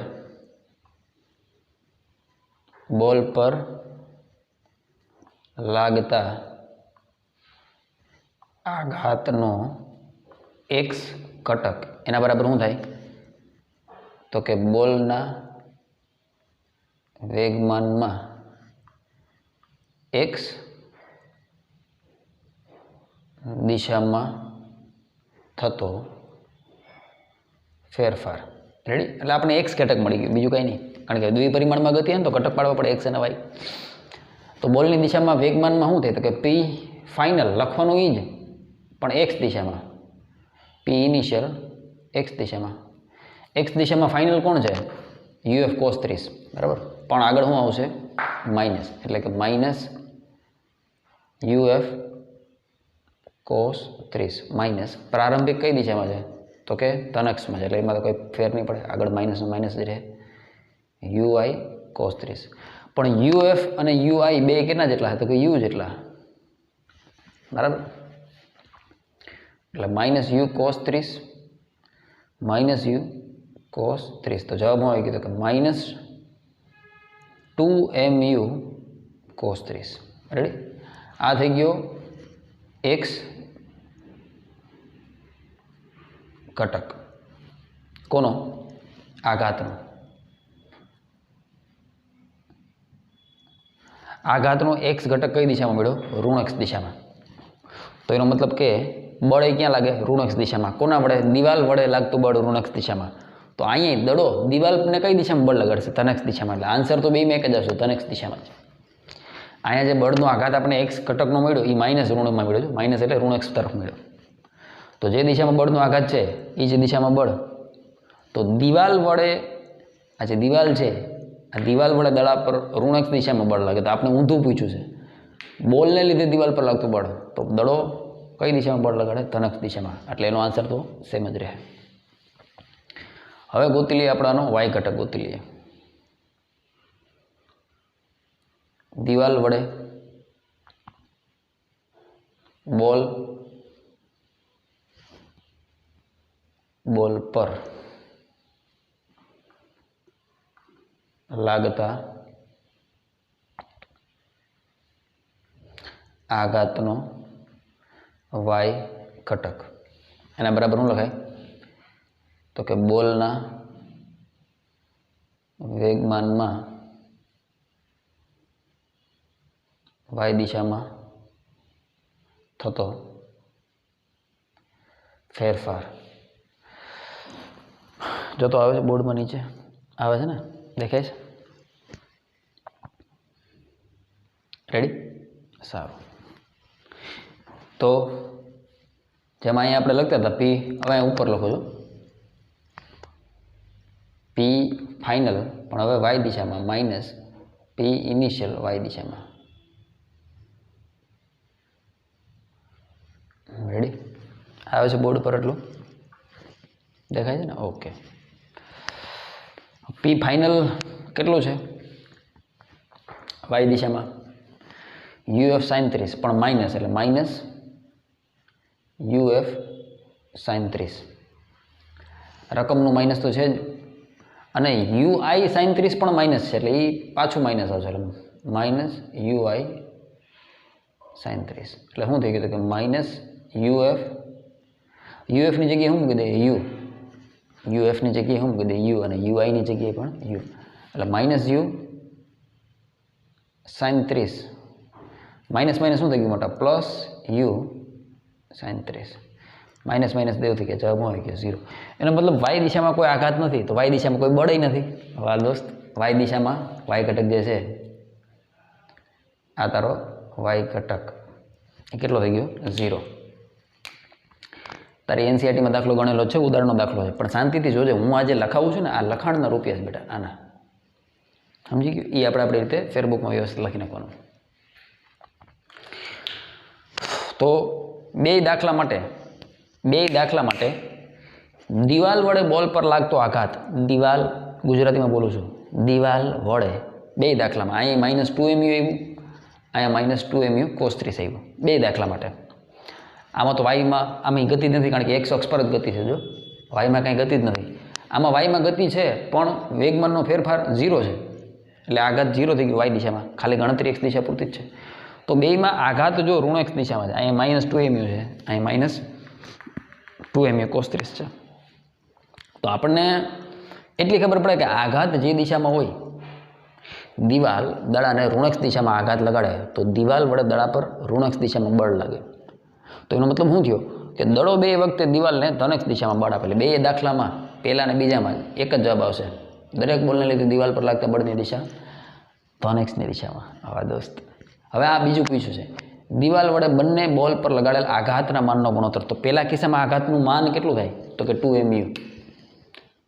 બોલ પર લાગતા આઘાતનો એક્સ ઘટક એના બરાબર શું થાય તો કે બોલના વેગમાનમાં એક્સ દિશામાં થતો ફેરફાર. રેડી? એટલે આપણે એક્સ ઘટક મળી ગયું, બીજું કંઈ નહીં, કારણ કે દ્વિપરિમાણમાં ગતિ ને તો ઘટક પાડવા પડે એક્સ અને વાય. તો બોલની દિશામાં વેગમાનમાં શું થાય તો કે પી ફાઇનલ લખવાનું એ જ, પણ એક્સ દિશામાં, પી ઇનિશિયલ એક્સ દિશામાં. એક્સ દિશામાં ફાઇનલ કોણ છે? યુ એફ કોસ 30, બરાબર? પણ આગળ શું આવશે? માઇનસ, એટલે કે minus you F cos 30 minus પ્રારંભિક કઈ દિશામાં છે તો કે ધનક્ષમાં છે, એટલે એમાં તો કોઈ ફેર નહીં પડે, આગળ માઇનસ માઇનસ જ રહે. યુ આઈ કોસ 30, પણ યુ એફ અને યુ આઈ બે કેટલા જેટલા તો કે યુ જેટલા, બરાબર? એટલે minus you cos 30 minus you cos 30. તો જવાબમાં આવી ગયું કે માઇનસ 2mu કોસ 30. રેડી? આ થઈ ગયો એક્સ ઘટક, કોનો? આઘાતનો. આઘાતનો એક્સ ઘટક કઈ દિશામાં મળ્યો? ઋણ એક્સ દિશામાં. તો એનો મતલબ કે બળ એ ક્યાં લાગે? ઋણ એક્સ દિશામાં. કોના વડે? દિવાલ વડે લાગતું બળ ઋણ એક્સ દિશામાં. તો અહીંયા દડો દિવાલને કઈ દિશામાં બળ લગાડશે? ધન એક્સ દિશામાં. એટલે આન્સર તો બેમાં એક જ આવશે, ધન એક્સ દિશામાં છે. અહીંયા જે બળનો આઘાત આપણે એક્સ ઘટકનો મળ્યો એ માઇનસ ઋણમાં મળ્યો છે, માઇનસ એટલે ઋણ એક્સ તરફ મળ્યો. तो जे दिशा में बळनो आघात है ए ज दिशा में बळ, तो दीवाल वडे आ जे दीवाल है आ दीवाल वडे दड़ा पर ऋण x दिशा में बळ लागे। तो आपने ऊंधू पूछ्यु है, बॉल ने लीधे दीवाल पर लागतुं बळ, तो दड़ो कई दिशा में बळ लगाड़े? धन x दिशा में, एटले एनो आंसर तो सेम ज रहे। हवे गोती लीए आपणानो y घटक गोती लीए। दीवाल वडे बॉल पर लागता आघातनो y घटक एना बराबर शुं लखाय? तो कि बॉलना वेगमान में y दिशा में थतो फेरफार। जो तो आवे बोर्ड में नीचे आवे छे ने, देखाय छे? रेडी? सारू। तो जेमां अहीं आपणे लखता हता पी, हवे अहीं उपर लखो छो पी फाइनल, पण हवे y दिशा में माइनस पी इनिशियल y दिशा में। रेडी? आवे छे बोर्ड पर एटલું देखाय छे ने? ओके। पी फाइनल केटલું છે y दिशा में? uf sin 30, पण माइनस एटले माइनस uf sin 30। रकमનું माइनस तो है ज, अने ui sin 30 पण माइनस है, एटले ई पाछुं माइनस आवशे, एटले माइनस ui sin 30। एटले शुं थई गयुं? तो कि माइनस uf ની જગ્યાએ શું મૂકી દે? u। uf ની જગ્યાએ શું મૂકી દે? u, અને ui ની જગ્યાએ પણ u, એટલે minus u sin 30, minus minus શું થઈ ગયું મોટા? Plus u sin 30। Minus minus देव थी गया, जवाब આવી ગયો 0। એનો મતલબ y દિશામાં કોઈ આઘાત નથી, તો y દિશામાં કોઈ બળ નથી। હવે દોસ્ત y દિશામાં y ઘટક જે છે આ તારો y ઘટક એ કેટલો થઈ ગયો? 0। तारी एनसीईआरटी में दाखलो गणेलो है, उदाहरण दाखलो है, पण शांतिथी जोजे। हूँ आज लखावुं छुं ने आ लखाणना रूपिया छे बेटा, आना समझी गयो? ई आपणे आपणी रीते फेरबुक में व्यवस्थित लखी नाखवानुं। तो बे दाखला माटे दीवाल वडे बॉल पर लागतो आघात, दीवाल गुजराती में बोलूँ छुं, दीवाल वडे बे दाखला में अहीं -2 mu आव्युं, अहीं -2 mu cos 30 आव्युं। बे दाखला माटे आमां तो वाई में आमां गति नहीं, कारण के एक्स अक्ष पर ज गति है। जो वाई में कहीं गति ज नहीं, आमां वाई में गति है पण वेगमाननो फेरफार 0 है, एटले आघात 0 थई गयो वाई दिशा में, खाली गणतरी एक्स दिशा पूरती ज छे। तो बे में आघात जो ऋण एक्स दिशा में है, अहीं -2 mu है, अहीं -2 mu cos 30 है। तो आपने एटली खबर पड़े कि आघात जे दिशा में होय, दीवाल दड़ा ने ऋण एक्स दिशा में आघात लगाड़े तो दीवाल वडे दड़ा पर ऋण एक्स दिशा में बळ लागे। तो एनो मतलब शुं थयो कि दड़ो बे वखते दीवाल ने धन एक्स दिशा में बळ आपे। बे दाखला में पहला ने बीजा में एक ज जवाब आवशे। दरेक बॉल ने लीधे दीवाल पर लागता बळनी दिशा धन एक्स नी दिशा में। हवे दोस्त हवे आ बीजुं पूछ्युं छे, दीवाल वडे बंने बॉल पर लगाड़ेल आघातना माननो गुणोत्तर। तो पहला किस्सा में आघातनुं मान केटलुं थाय? तो कि 2 mu।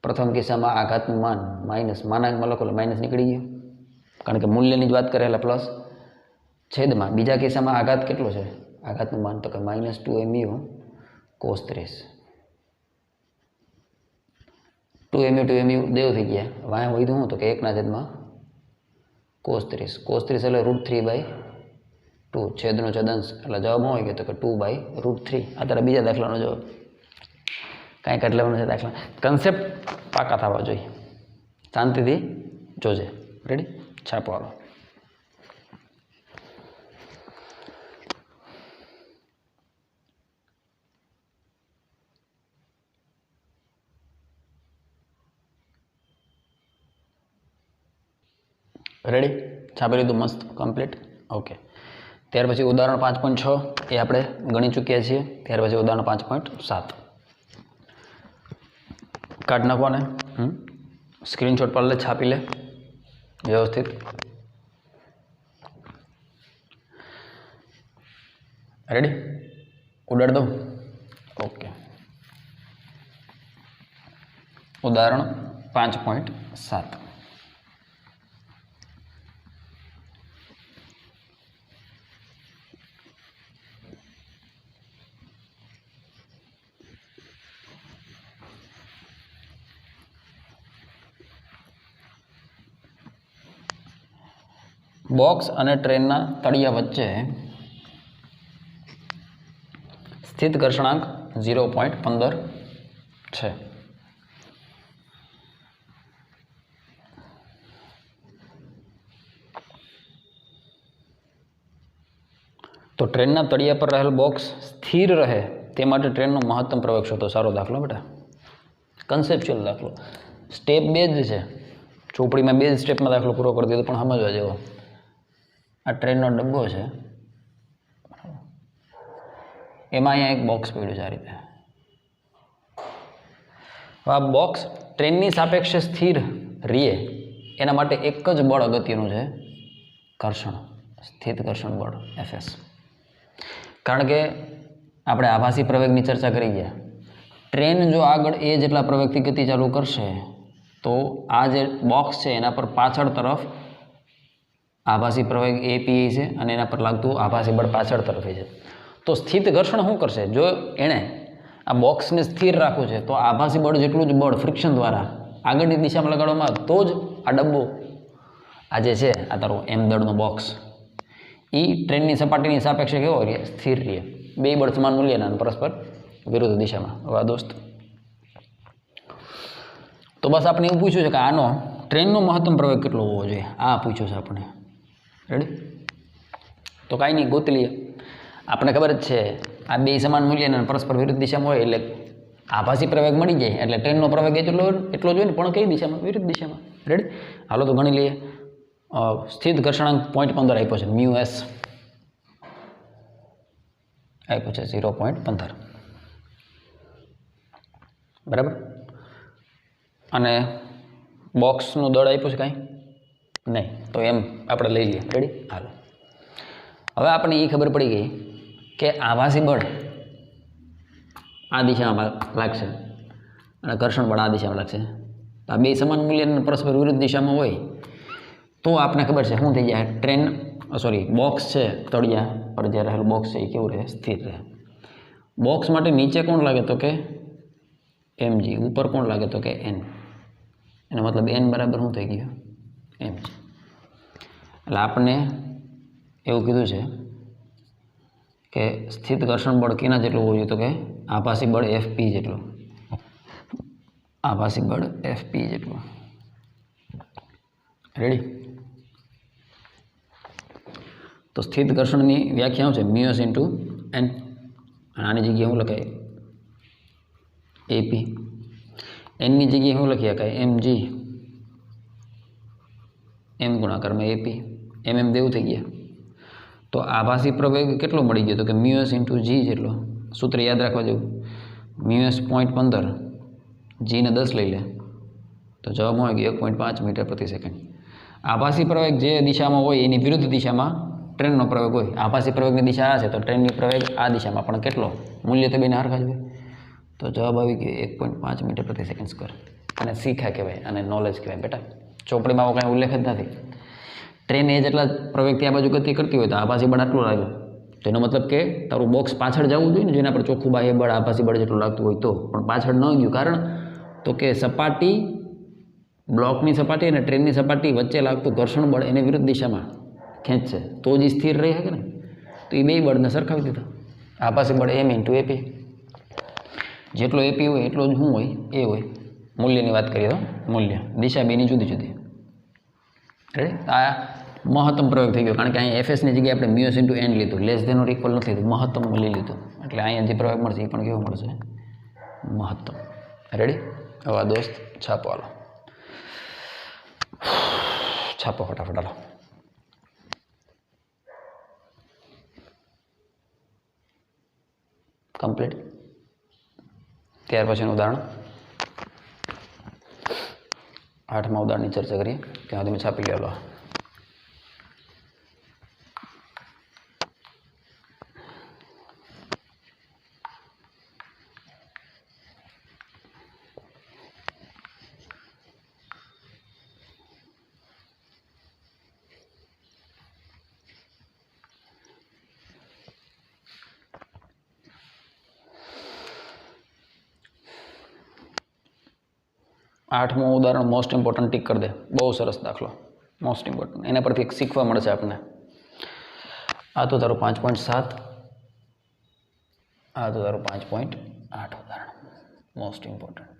प्रथम किस्सा में आघातनुं मान माइनस, मानांक में लखो माइनस निकली गयो, कारण के मूल्यनी ज वात करे એટલે प्लस छेद में। बीजा किस्सा में आघात केटलो छे? आघातनुं मान तो कि -2 mu cos 30। 2 mu देव थी गया, वहाँ वहीधुं हूँ तो कि 1/, cos 30। cos 30 એટલે √3/2, छेदनो छेदांश એટલે जवाब શું આવી ગયો? તો કે 2/√3। આ તારા બીજા દાખલાનો જવાબ। કાંઈ કાઢ લેવાનું છે દાખલા, કન્સેપ્ટ પાકા થવા જોઈએ, શાંતિથી જોજે। રેડી? છાપો હાલો। रेडी? छापी लीधुं? मस्त कम्प्लीट। ओके। त्यार पछी उदाहरण 5.6 ए आपणे गणी चूक्या छीए। त्यार पछी उदाहरण 5.7 काढ नाखवाने। स्क्रीनशॉट पाड ले, छापी ले व्यवस्थित। रेडी? उडाड़ दो। ओके। उदाहरण 5.7 बॉक्स અને ટ્રેનના તળિયા વચ્ચે સ્થિત ઘર્ષણાંક 0.15 છે. તો ટ્રેનના તળિયા પર રહેલ બોક્સ સ્થિર રહે તે માટે ટ્રેનનો મહત્તમ પ્રવેગ શોધો. સારો દાખલો બેટા, કન્સેપ્ચ્યુઅલ દાખલો. સ્ટેપ 2 જ છે, ચોપડીમાં 2 સ્ટેપમાં દાખલો પૂરો કરી દીધો, પણ સમજવા જેવો. આ ટ્રેનનો ડબ્બો છે, એમાં અહીંયા એક બોક્સ પડ્યું છે આ રીતે. આ બોક્સ ટ્રેનની સાપેક્ષે સ્થિર રહે એના માટે એક જ બળ અગત્યનું છે, ઘર્ષણ, સ્થિત ઘર્ષણ બળ એફએસ. કારણ કે આપણે આભાસી પ્રવેગની ચર્ચા કરી ગયા. ટ્રેન જો આગળ એ જેટલા પ્રવેગથી ગતિ ચાલુ કરશે તો આ જે બોક્સ છે એના પર પાછળ તરફ આભાસી પ્રવેગ એપી છે અને એના પર લાગતું આભાસી બળ પાછળ તરફ છે. તો સ્થિત ઘર્ષણ શું કરશે? જો એણે આ બોક્સને સ્થિર રાખવું છે તો આભાસી બળ જેટલું જ બળ ફ્રિક્શન દ્વારા આગળની દિશામાં લગાડવામાં આવે તો જ આ ડબ્બો, આ જે છે આ તારું એમ દળનું બોક્સ, એ ટ્રેનની સપાટીની સાપેક્ષે કેવો રહે? સ્થિર રહે. બે બળ સમાન મૂલ્યના પરસ્પર વિરુદ્ધ દિશામાં. વાહ દોસ્ત. તો બસ આપણે એવું પૂછ્યું છે કે આનો ટ્રેનનો મહત્તમ પ્રવેગ કેટલો હોવો જોઈએ, આ પૂછ્યું છે આપણે. રેડી? તો કાંઈ નહીં, ગોતી લઈએ. આપણે ખબર જ છે આ બે સમાન મૂલ્યના પરસ્પર વિરુદ્ધ દિશામાં હોય એટલે આભાસી પ્રવેગ મળી જાય એટલે ટ્રેનનો પ્રવેગ એટલો જ હોય ને, પણ કઈ દિશામાં? વિરુદ્ધ દિશામાં. રેડી? હાલો તો ગણી લઈએ. સ્થિત ઘર્ષણાંક 0.15 આપ્યો છે, મ્યુ એસ આપ્યો છે 0.15, બરાબર. અને બોક્સનું દળ આપ્યું છે કાંઈ નહીં, તો એમ આપણે લઈ લઈએ. રેડી? હાલો, હવે આપણને એ ખબર પડી ગઈ કે આભાસી બળ આ દિશામાં લાગશે અને ઘર્ષણ બળ આ દિશામાં લાગશે. આ બે સમાન મૂલ્યના પરસ્પર વિરુદ્ધ દિશામાં હોય તો આપણે ખબર છે શું થઈ જાય? ટ્રેન બોક્સ છે, તળિયા પર જે રહેલું બોક્સ છે એ કેવું રહે? સ્થિર રહે. બોક્સ માટે નીચે કોણ લાગે? તો કે mg. ઉપર કોણ લાગે? તો કે n. એનો મતલબ n બરાબર શું થઈ ગયું? mg. એટલે આપણને એવું કીધું છે કે સ્થિત ઘર્ષણ બળ કેના જેટલું હોવું જોઈએ? તો કે આભાસી બળ fp જેટલું. આભાસી બળ fp જેટલું. રેડી? તો સ્થિત ઘર્ષણની વ્યાખ્યા શું છે? Mu s into N. અને આની જગ્યાએ શું લખાય? એપી. એનની જગ્યાએ શું લખી શકાય? mg. m ગુણાકારમાં એપી. mm દેવું થઈ ગયા. તો આભાસી પ્રવેગ કેટલો મળી ગયો? તો કે મ્યુએસ ઇન્ટુ જી જેટલો. સૂત્ર યાદ રાખવા જેવું. મ્યુએસ 0.15, જીને 10 લઈ લે તો જવાબ હોય કે 1.5 મીટર પ્રતિ સેકન્ડ. આભાસી પ્રવેગ જે દિશામાં હોય એની વિરુદ્ધ દિશામાં ટ્રેનનો પ્રવેગ હોય. આભાસી પ્રવેગની દિશા આ છે તો ટ્રેનની પ્રવેગ આ દિશામાં, પણ કેટલો? મૂલ્ય તો બેને હરખા જ હોય. તો જવાબ આવી ગયો 1.5 મીટર પ્રતિ સેકન્ડ સ્ક્વેર. અને શીખ્યા કહેવાય, અને નોલેજ કહેવાય બેટા. ચોપડીમાં આવો કાંઈ ઉલ્લેખ જ નથી. ટ્રેન એ જેટલા પ્રવેગથી આ બાજુ ગતિ કરતી હોય તો આભાસી બળ આટલું લાગ્યું, તો એનો મતલબ કે તારું બોક્સ પાછળ જવું જોઈએ ને, જેના પર ચોખ્ખું બાહ્ય બળ આભાસી બળ જેટલું લાગતું હોય તો. પણ પાછળ ન ગયું, કારણ તો કે સપાટી, બ્લોકની સપાટી અને ટ્રેનની સપાટી વચ્ચે લાગતું ઘર્ષણ બળ એને વિરુદ્ધ દિશામાં ખેંચશે તો જ સ્થિર રહી શકે ને. તો એ બે બળને સરખાવી દીધા. આભાસી બળ m ઇન્ટુ એપી. જેટલો એપી હોય એટલો જ શું હોય? એ હોય. મૂલ્યની વાત કરીએ તો મૂલ્ય, દિશા બેની જુદી જુદી. રેડી? આ મહત્તમ પ્રયોગ થઈ ગયો, કારણ કે અહીંયા એફએસની જગ્યાએ આપણે મ્યુએસ ઇન્ટુ એન લીધું, લેસ ધેન ઓર ઇક્વલ નથી લીધું, મહત્તમ મૂલ્ય લીધું. એટલે અહીંયા જે પ્રયોગ મળશે એ પણ કેવો મળશે? મહત્તમ. રેડી? હવે આ દોસ્ત છાપો, હાલો છાપો ફટાફટ, હાલો. કમ્પ્લીટ. ત્યાર પછીનું ઉદાહરણ 8મા ઉદાહરણની ચર્ચા કરીએ ત્યાં તમે છાપી લો. 8મું ઉદાहरण मोस्ट इम्पोर्टન્ટ टिक कर दे। बहुत सरस दाखलो मोस्ट इम्पोर्टન્ટ एना परथी एक शीखवा मळे छे आपने। आ तो तारो 5.7 आ तो तारो 5.8 उदाहरण मोस्ट इम्पोर्टન્ટ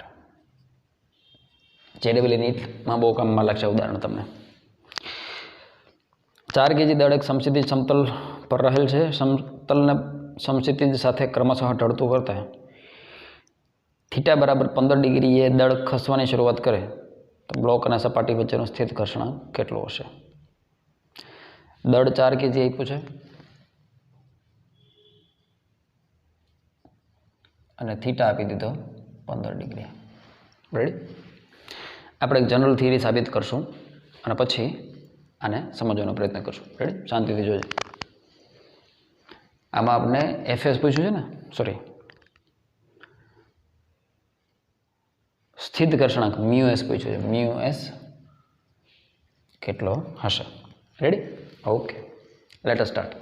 JEE नीट में बहुत काम में लगशे उदाहरण तमने। 4 kg दળ एक समक्षितिज समतल पर रहेल छे। समतल ने समक्षितिज साथे क्रमशः ढळતું करता है। थीटा बराबर 15 डिग्री ये दળ खसवानी शुरुआत करे तो ब्लॉक और सपाटी वच्चेनो स्थित घर्षणांक केटलो हशे? दળ 4 kg आप्युं छे अने थीटा आपी दीधो 15 डिग्री। रेडी? આપણે એક જનરલ થિયરી સાબિત કરશું અને પછી આને સમજવાનો પ્રયત્ન કરશું। રેડી? શાંતિથી જોજો। આમાં આપણે એફએસ પૂછ્યું છે ને, સોરી સ્થિત ઘર્ષણાંક म्यू एस पूछ्યું છે। म्यू एस કેટલો હશે? Ready? Okay, let us start.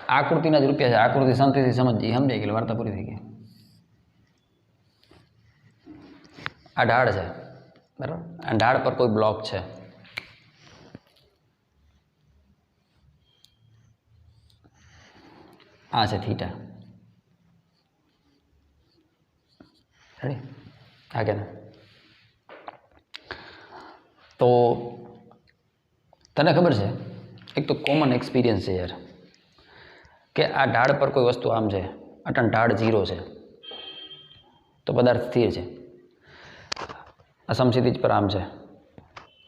આકૃતિના જ રૂપિયા છે, આકૃતિ શાંતિથી સમજીએ, સમજાઈ ગઈ, વાર્તા પૂરી થઈ ગઈ। आ ढाळ है बराबर। आ ढाळ पर कोई ब्लॉक है, आ है थीटा। रेडी? आगे ना तो तने खबर है, एक तो कॉमन एक्सपीरियंस है यार कि आ ढाळ पर कोई वस्तु आम है, अटन ढाळ 0 है तो पदार्थ स्थिर है। समक्षितिज पर आम है।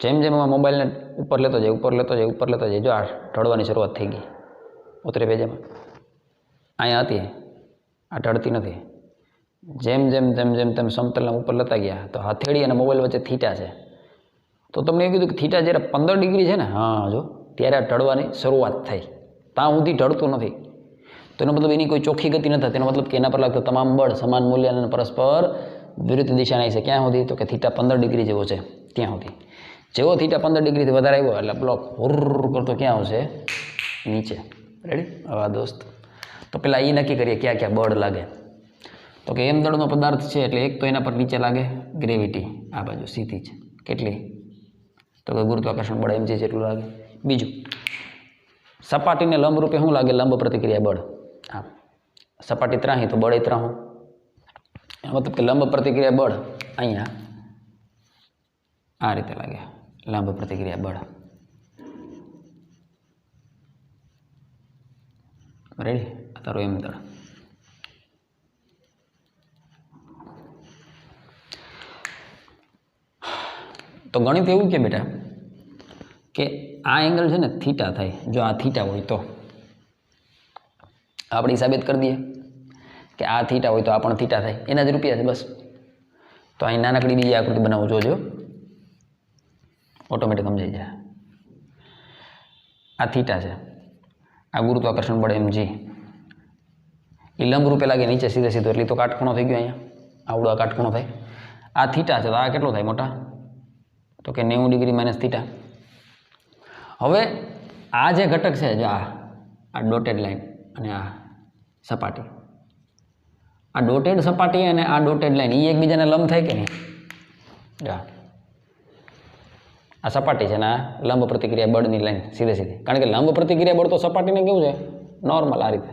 जेम जेम मोबाइल ने ऊपर लेतो जाए ऊपर लेतो जाए ऊपर लेतो जाए जो आ ढळवानी शुरुआत थी गई। उतरे पेज में अँ थी आ ढळती नहीं। जेम जेम जेम जेम तेम समतल ऊपर लेता गया तो हथेળી और मोबाइल वच्चे थीटा है। तो तमने कीधुं कि थीटा जयरे 15 डिग्री है ने, हाँ जो त्यारे ढळवानी शुरुआत थई, ત્યાં સુધી ઢળતું નથી। तो एनो मतलब एनी कोई चोखी गति न थती। एनो मतलब कि एना पर लागता तमाम बळ समान मूल्य અને परस्पर विरुद्ध दिशा नहीं है। क्या होती? तो कि थीटा 15 डिग्री जेवो है त्या होती। जेवो थीटा 15 डिग्री थी वधारे आव्यो एटले ब्लॉक हुर्र करतो क्या होशे? नीचे। रेडी? हवे दोस्त तो पहला ई नक्की करिए क्या क्या बळ लागे। तो कि एम दळनो पदार्थ है एटले एक तो एना पर नीचे लागे ग्रेविटी, आ बाजू सीधी ज केटली? तो कि गुरुत्वाकर्षण बळ mg जेटલું लागे। बीजું सपाटीने लंब रूपे शुं लागे? लंब प्रतिक्रिया बळ। हाँ, सपाटी ત્રાહી तो बळ ત્રાહું। मतलब कि लंब प्रतिक्रिया बळ अहींया आ रीते लागे, लंब प्रतिक्रिया बळ। रेडी? तारो एम दळ। तो गणित एवुं के बेटा कि आ एंगल है ने थीटा थाय। जो आ थीटा होय तो आपणे साबित कर दीए कि आ थीटा हो तो आ पण थीटा थाय। एना ज रूपिया है बस। तो अहीं नानकड़ी बीजी आकृति बनावो जोजो, ऑटोमेटिक समझाई जाए। आ थीटा है, आ गुरुत्वाकर्षण बळ mg, ए लंब रूपे लागे नीचे सीधे सीधो एटले तो काटखूणो थई गयो। अहींया आवडो आ काटखूणो थाय। आ थीटा है तो आ केटलो थाय मोटा? तो कि 90 डिग्री माइनस थीटा। हवे आ जे घटक है जो आ डॉटेड लाइन अने आ सपाटी, आ डॉटेड सपाटी अने आ डॉटेड लाइन ये एकबीजाने लंब थाय के नहीं? जा आ सपाटी है ने आ लंब प्रतिक्रिया बळनी लाइन सीधे सीधी। कारण के लंब प्रतिक्रिया बळ तो सपाटीने केवुं छे? नॉर्मल आ रीते।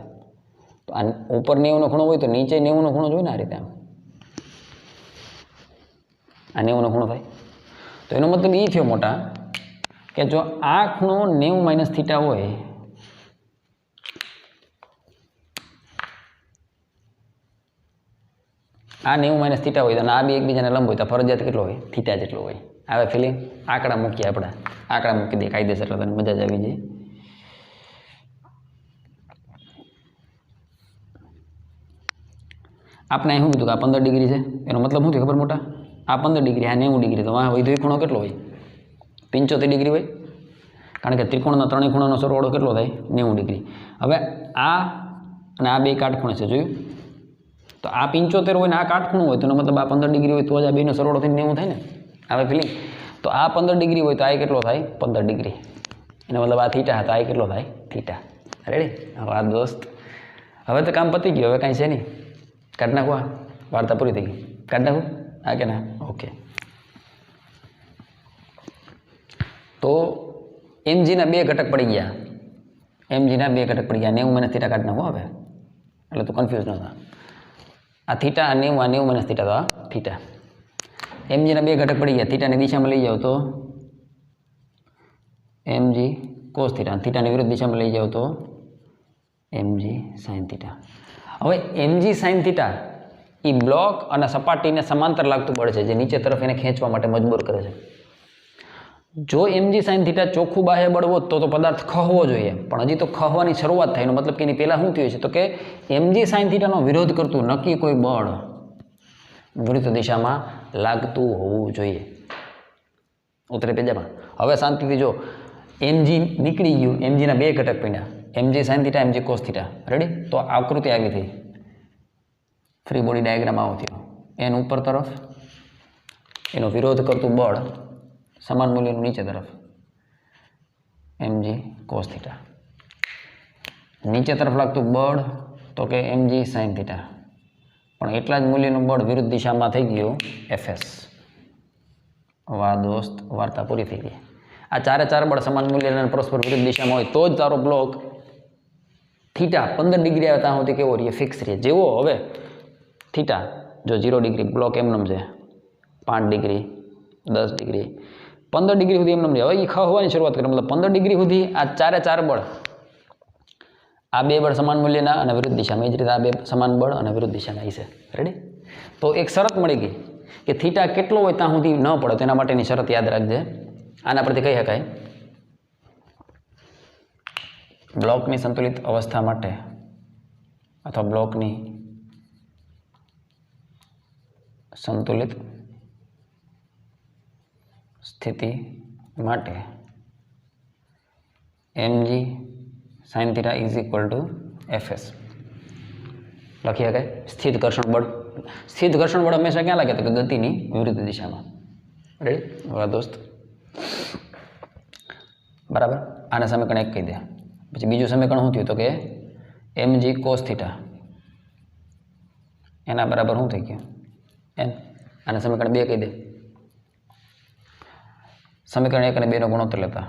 तो आ ऊपर 90 नो खूणो होय तो नीचे 90 नो खूणो जोईए ने आ रीते। आम आ 90 नो खूणो थाय तो एनो मतलब ई थयो मोटा कि जो आ खूणो 90 माइनस थीटा होय आ 90 माइनस थीटा होय तो आ बी एकबीजाने लंब होय तो फरजियात केटलो होय? थीटा जेटलो होय। आवे फीलिंग? आंकड़ा मूकीए आपणे, आंकड़ा मूकी दे कायदेसर એટલે તને મજા જ આવી જાય। આપણે અહીં શું કીધું કે આ 15 ડિગ્રી છે, એનો મતલબ શું થયો ખબર મોટા? આ 15 ડિગ્રી, આ 90 ડિગ્રી, તો આ વૈધ્ય ખૂણો કેટલો હોય? 75 ડિગ્રી હોય। કારણ કે ત્રિકોણના ત્રણેય ખૂણાનો સરવાળો કેટલો થાય? 90 ડિગ્રી। હવે આ અને આ બે કાટખૂણે છે, જોયું? तो आ 75 हो आ काटखूणो हो तो मतलब आ 15 डिग्री हो तो ज आ बेनो सरवाळो थईने 90 थाय ने। आवे फीलिंग? तो आ 15 डिग्री हो तो आ केटलो थाय? 15 डिग्री। एनो मतलब आ थीटा है तो आ केटलो थाय? थीटा। रेडी? हवे आ दोस्त हवे तो काम पती गयुं, हवे कांई छे नहीं। काढी नाखो, आ वार्ता पूरी थई गई। काढी नाखो। હા કે ના? ઓકે. તો mgના બે ઘટક પડી ગયા. mgના બે ઘટક પડી ગયા. 90 - θ કાઢી નાખો હવે, એટલે તો કન્ફ્યુઝ ન થાય. આ થીટા અને 90 - θ તો આ થીટા. mgના બે ઘટક પડી ગયા. થીટાની દિશામાં લઈ જાઓ તો mg cos θ, થીટાની વિરુદ્ધ દિશામાં લઈ જાઓ તો mg sin θ. હવે mg sin θ એ બ્લોક અને સપાટીને સમાંતર લાગતું બળ છે, જે નીચે તરફ એને ખેંચવા માટે મજબૂર કરે છે. જો mg sin θ ચોખ્ખું બાહ્ય બળ હોત તો પદાર્થ ખહવો જોઈએ, પણ હજી તો ખહવાની શરૂઆત થાય. એનો મતલબ કે એની પહેલાં શું થયું છે? તો કે mg sin θ નો વિરોધ કરતું નક્કી કોઈ બળ વિરુદ્ધ દિશામાં લાગતું હોવું જોઈએ. ઉતરે પેજામાં. હવે શાંતિથી જો, mg નીકળી ગયું, mgના બે ઘટક પડ્યા, mg sin θ, mg cos θ. Ready? તો આકૃતિ આવી થઈ, ફ્રી બોડી ડાયાગ્રામ આવો થયો. એન ઉપર તરફ એનો વિરોધ કરતું બળ સમાન મૂલ્યનું નીચે તરફ mg cos θ. નીચે તરફ લાગતું બળ તો કે mg sin θ, પણ એટલા જ મૂલ્યનું બળ વિરુદ્ધ દિશામાં થઈ ગયું fs. વાહ દોસ્ત, વાર્તા પૂરી થઈ ગઈ. આ ચારે ચાર બળ સમાન મૂલ્યના પરસ્પર વિરુદ્ધ દિશામાં હોય તો જ તારો બ્લોક થીટા 15 ડિગ્રી આવે ત્યાં સુધી કેવો રહીએ? ફિક્સ રહીએ. જેવો હવે થીટા જો 0 ડિગ્રી બ્લોક એમનેમ છે, 5 ડિગ્રી, 10 ડિગ્રી, 15 ડિગ્રી સુધી એમનેમ છે. હવે એ ખહવાની શરૂઆત કરે, મતલબ 15 ડિગ્રી સુધી આ ચારે ચાર બળ, આ બે બળ સમાન મૂલ્યના અને વિરુદ્ધ દિશામાં, એ જ રીતે આ બે સમાન બળ અને વિરુદ્ધ દિશાના છે. રેડી? તો એક શરત મળી ગઈ કે થીટા કેટલો હોય ત્યાં સુધી ન પડે. તેના માટેની શરત યાદ રાખજે. આના પરથી કહી શકાય, બ્લોકની સંતુલિત અવસ્થા માટે અથવા બ્લોકની સંતુલિત સ્થિતિ માટે mg sin θ is equal to fs લખી શકાય. સ્થિત ઘર્ષણ બળ, સ્થિત ઘર્ષણ બળ હંમેશા ક્યાં લાગે? તો કે ગતિની વિરુદ્ધ દિશામાં. રેડી? વાહ દોસ્ત, બરાબર. આને સમીકરણ 1 કહી દે. પછી બીજું સમીકરણ શું થયું? તો કે mg cos θ એના બરાબર શું થઈ ગયું? n. આને સમીકરણ 2 કહી દે. સમીકરણ 1 અને 2 નો ગુણોત્તર લેતા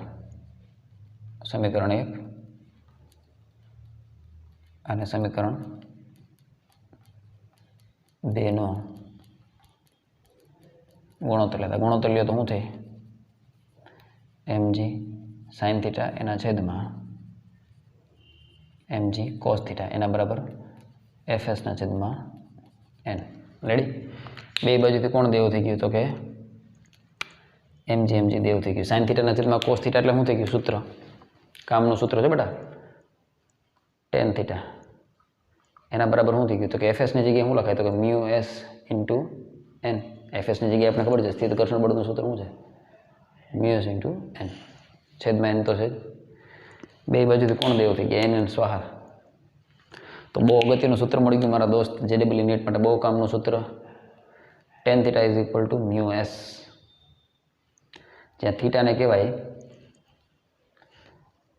સમીકરણ 1 અને સમીકરણ 2 નો ગુણોત્તર લેતા. ગુણોત્તર લ્યો તો શું થાય? mg sin θ એના છેદમાં mg cos θ એના બરાબર fs ના છેદમાં n. રેડી? બે બાજુથી કોણ દેવ થઈ ગયું? તો કે mg દેવ થઈ ગયું. sin θ ના છેદમાં cos θ એટલે શું થઈ ગયું? સૂત્ર, કામનું સૂત્ર છે બેટા, tan θ. એના બરાબર શું થઈ ગયું? તો કે fs ની જગ્યાએ શું લખાય? તો કે μs ઇન્ટુ n. fs ની જગ્યાએ આપણે ખબર છે સ્થિત ઘર્ષણ બળનું સૂત્ર શું છે? μs into n. છેદમાં n તો છે જ. બે બાજુથી કોણ દેવ થઈ ગયા? n સ્વાહા. તો બહુ અગત્યનું સૂત્ર મળી ગયું મારા દોસ્ત, JEE નેટ માટે બહુ કામનું સૂત્ર. tan θ is equal two μs, જ્યાં થીટાને કહેવાય,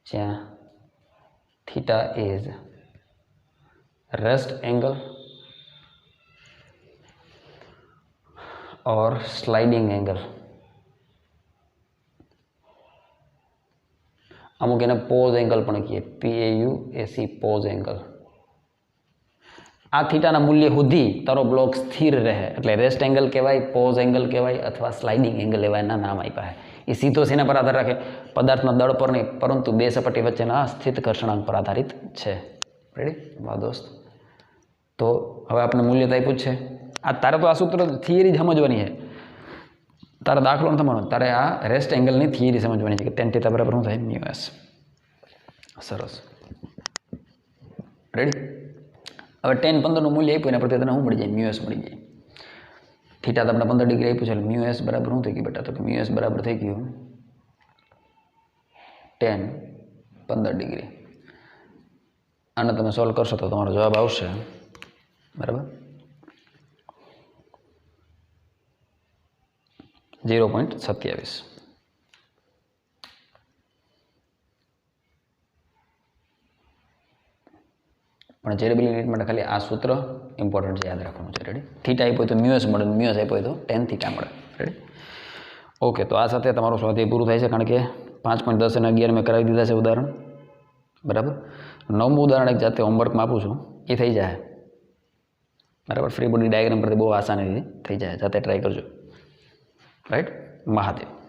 જ્યાં થીટા ઇઝ રેસ્ટ એંગલ और स्लाइडिंग एंगल. અમુક એને પોઝ એંગલ પણ કહીએ, PAUSE પોઝ એંગલ. આ થીટાના મૂલ્ય સુધી તારો બ્લોક સ્થિર રહે એટલે રેસ્ટ એંગલ કહેવાય, પોઝ એંગલ કહેવાય અથવા સ્લાઇડિંગ એંગલ એવા એના નામ આપ્યા છે. એ સીધો શેના પર આધાર રાખે? પદાર્થના દળ પર નહીં, પરંતુ બે સપાટી વચ્ચેના સ્થિત ઘર્ષણાંક પર આધારિત છે. રેડી? વાહ દોસ્ત. તો હવે આપણે મૂલ્ય આપ્યું છે. આ તારે તો આ સૂત્ર થિયરી જ સમજવાની છે. તારે દાખલો નથી થવાનો, તારે આ રેસ્ટ એંગલની થિયરી સમજવાની છે કે tan θ બરાબર શું થાય? μs. સરસ. રેડી? હવે tan 15 નું મૂલ્ય આપ્યું એના પરથી તને શું મળી જાય? μs મળી જાય. થીટા તો આપણે 15 ડિગ્રી આપ્યું છે એટલે μs બરાબર શું થઈ ગયું બેટા? તો કે μs બરાબર થઈ ગયું tan 15 ડિગ્રી. આને તમે સોલ્વ કરશો તો તમારો જવાબ આવશે બરાબર 0.27. પણ ચેરેબિલિટી માટે ખાલી આ સૂત્ર ઇમ્પોર્ટન્ટ છે, યાદ રાખવાનું છે. રેડી? થીટા આપ્યો તો મ્યુએસ મળે, મ્યુએસ આપ્યો તો ટેન થીટા મળે. રેડી? ઓકે, તો આ સાથે તમારું સ્વાધ્યાય પૂરું થાય છે, કારણ કે 5.10 અને 11 મેં કરાવી દીધા છે ઉદાહરણ. બરાબર? 9મું ઉદાહરણ એક જાતે હોમવર્કમાં આપું છું, એ થઈ જાય. બરાબર? ફ્રી બોડી ડાયાગ્રામ પરથી બહુ આસાનીથી થઈ જાય, જાતે ટ્રાય કરજો. રાઈટ? મહાદેવ.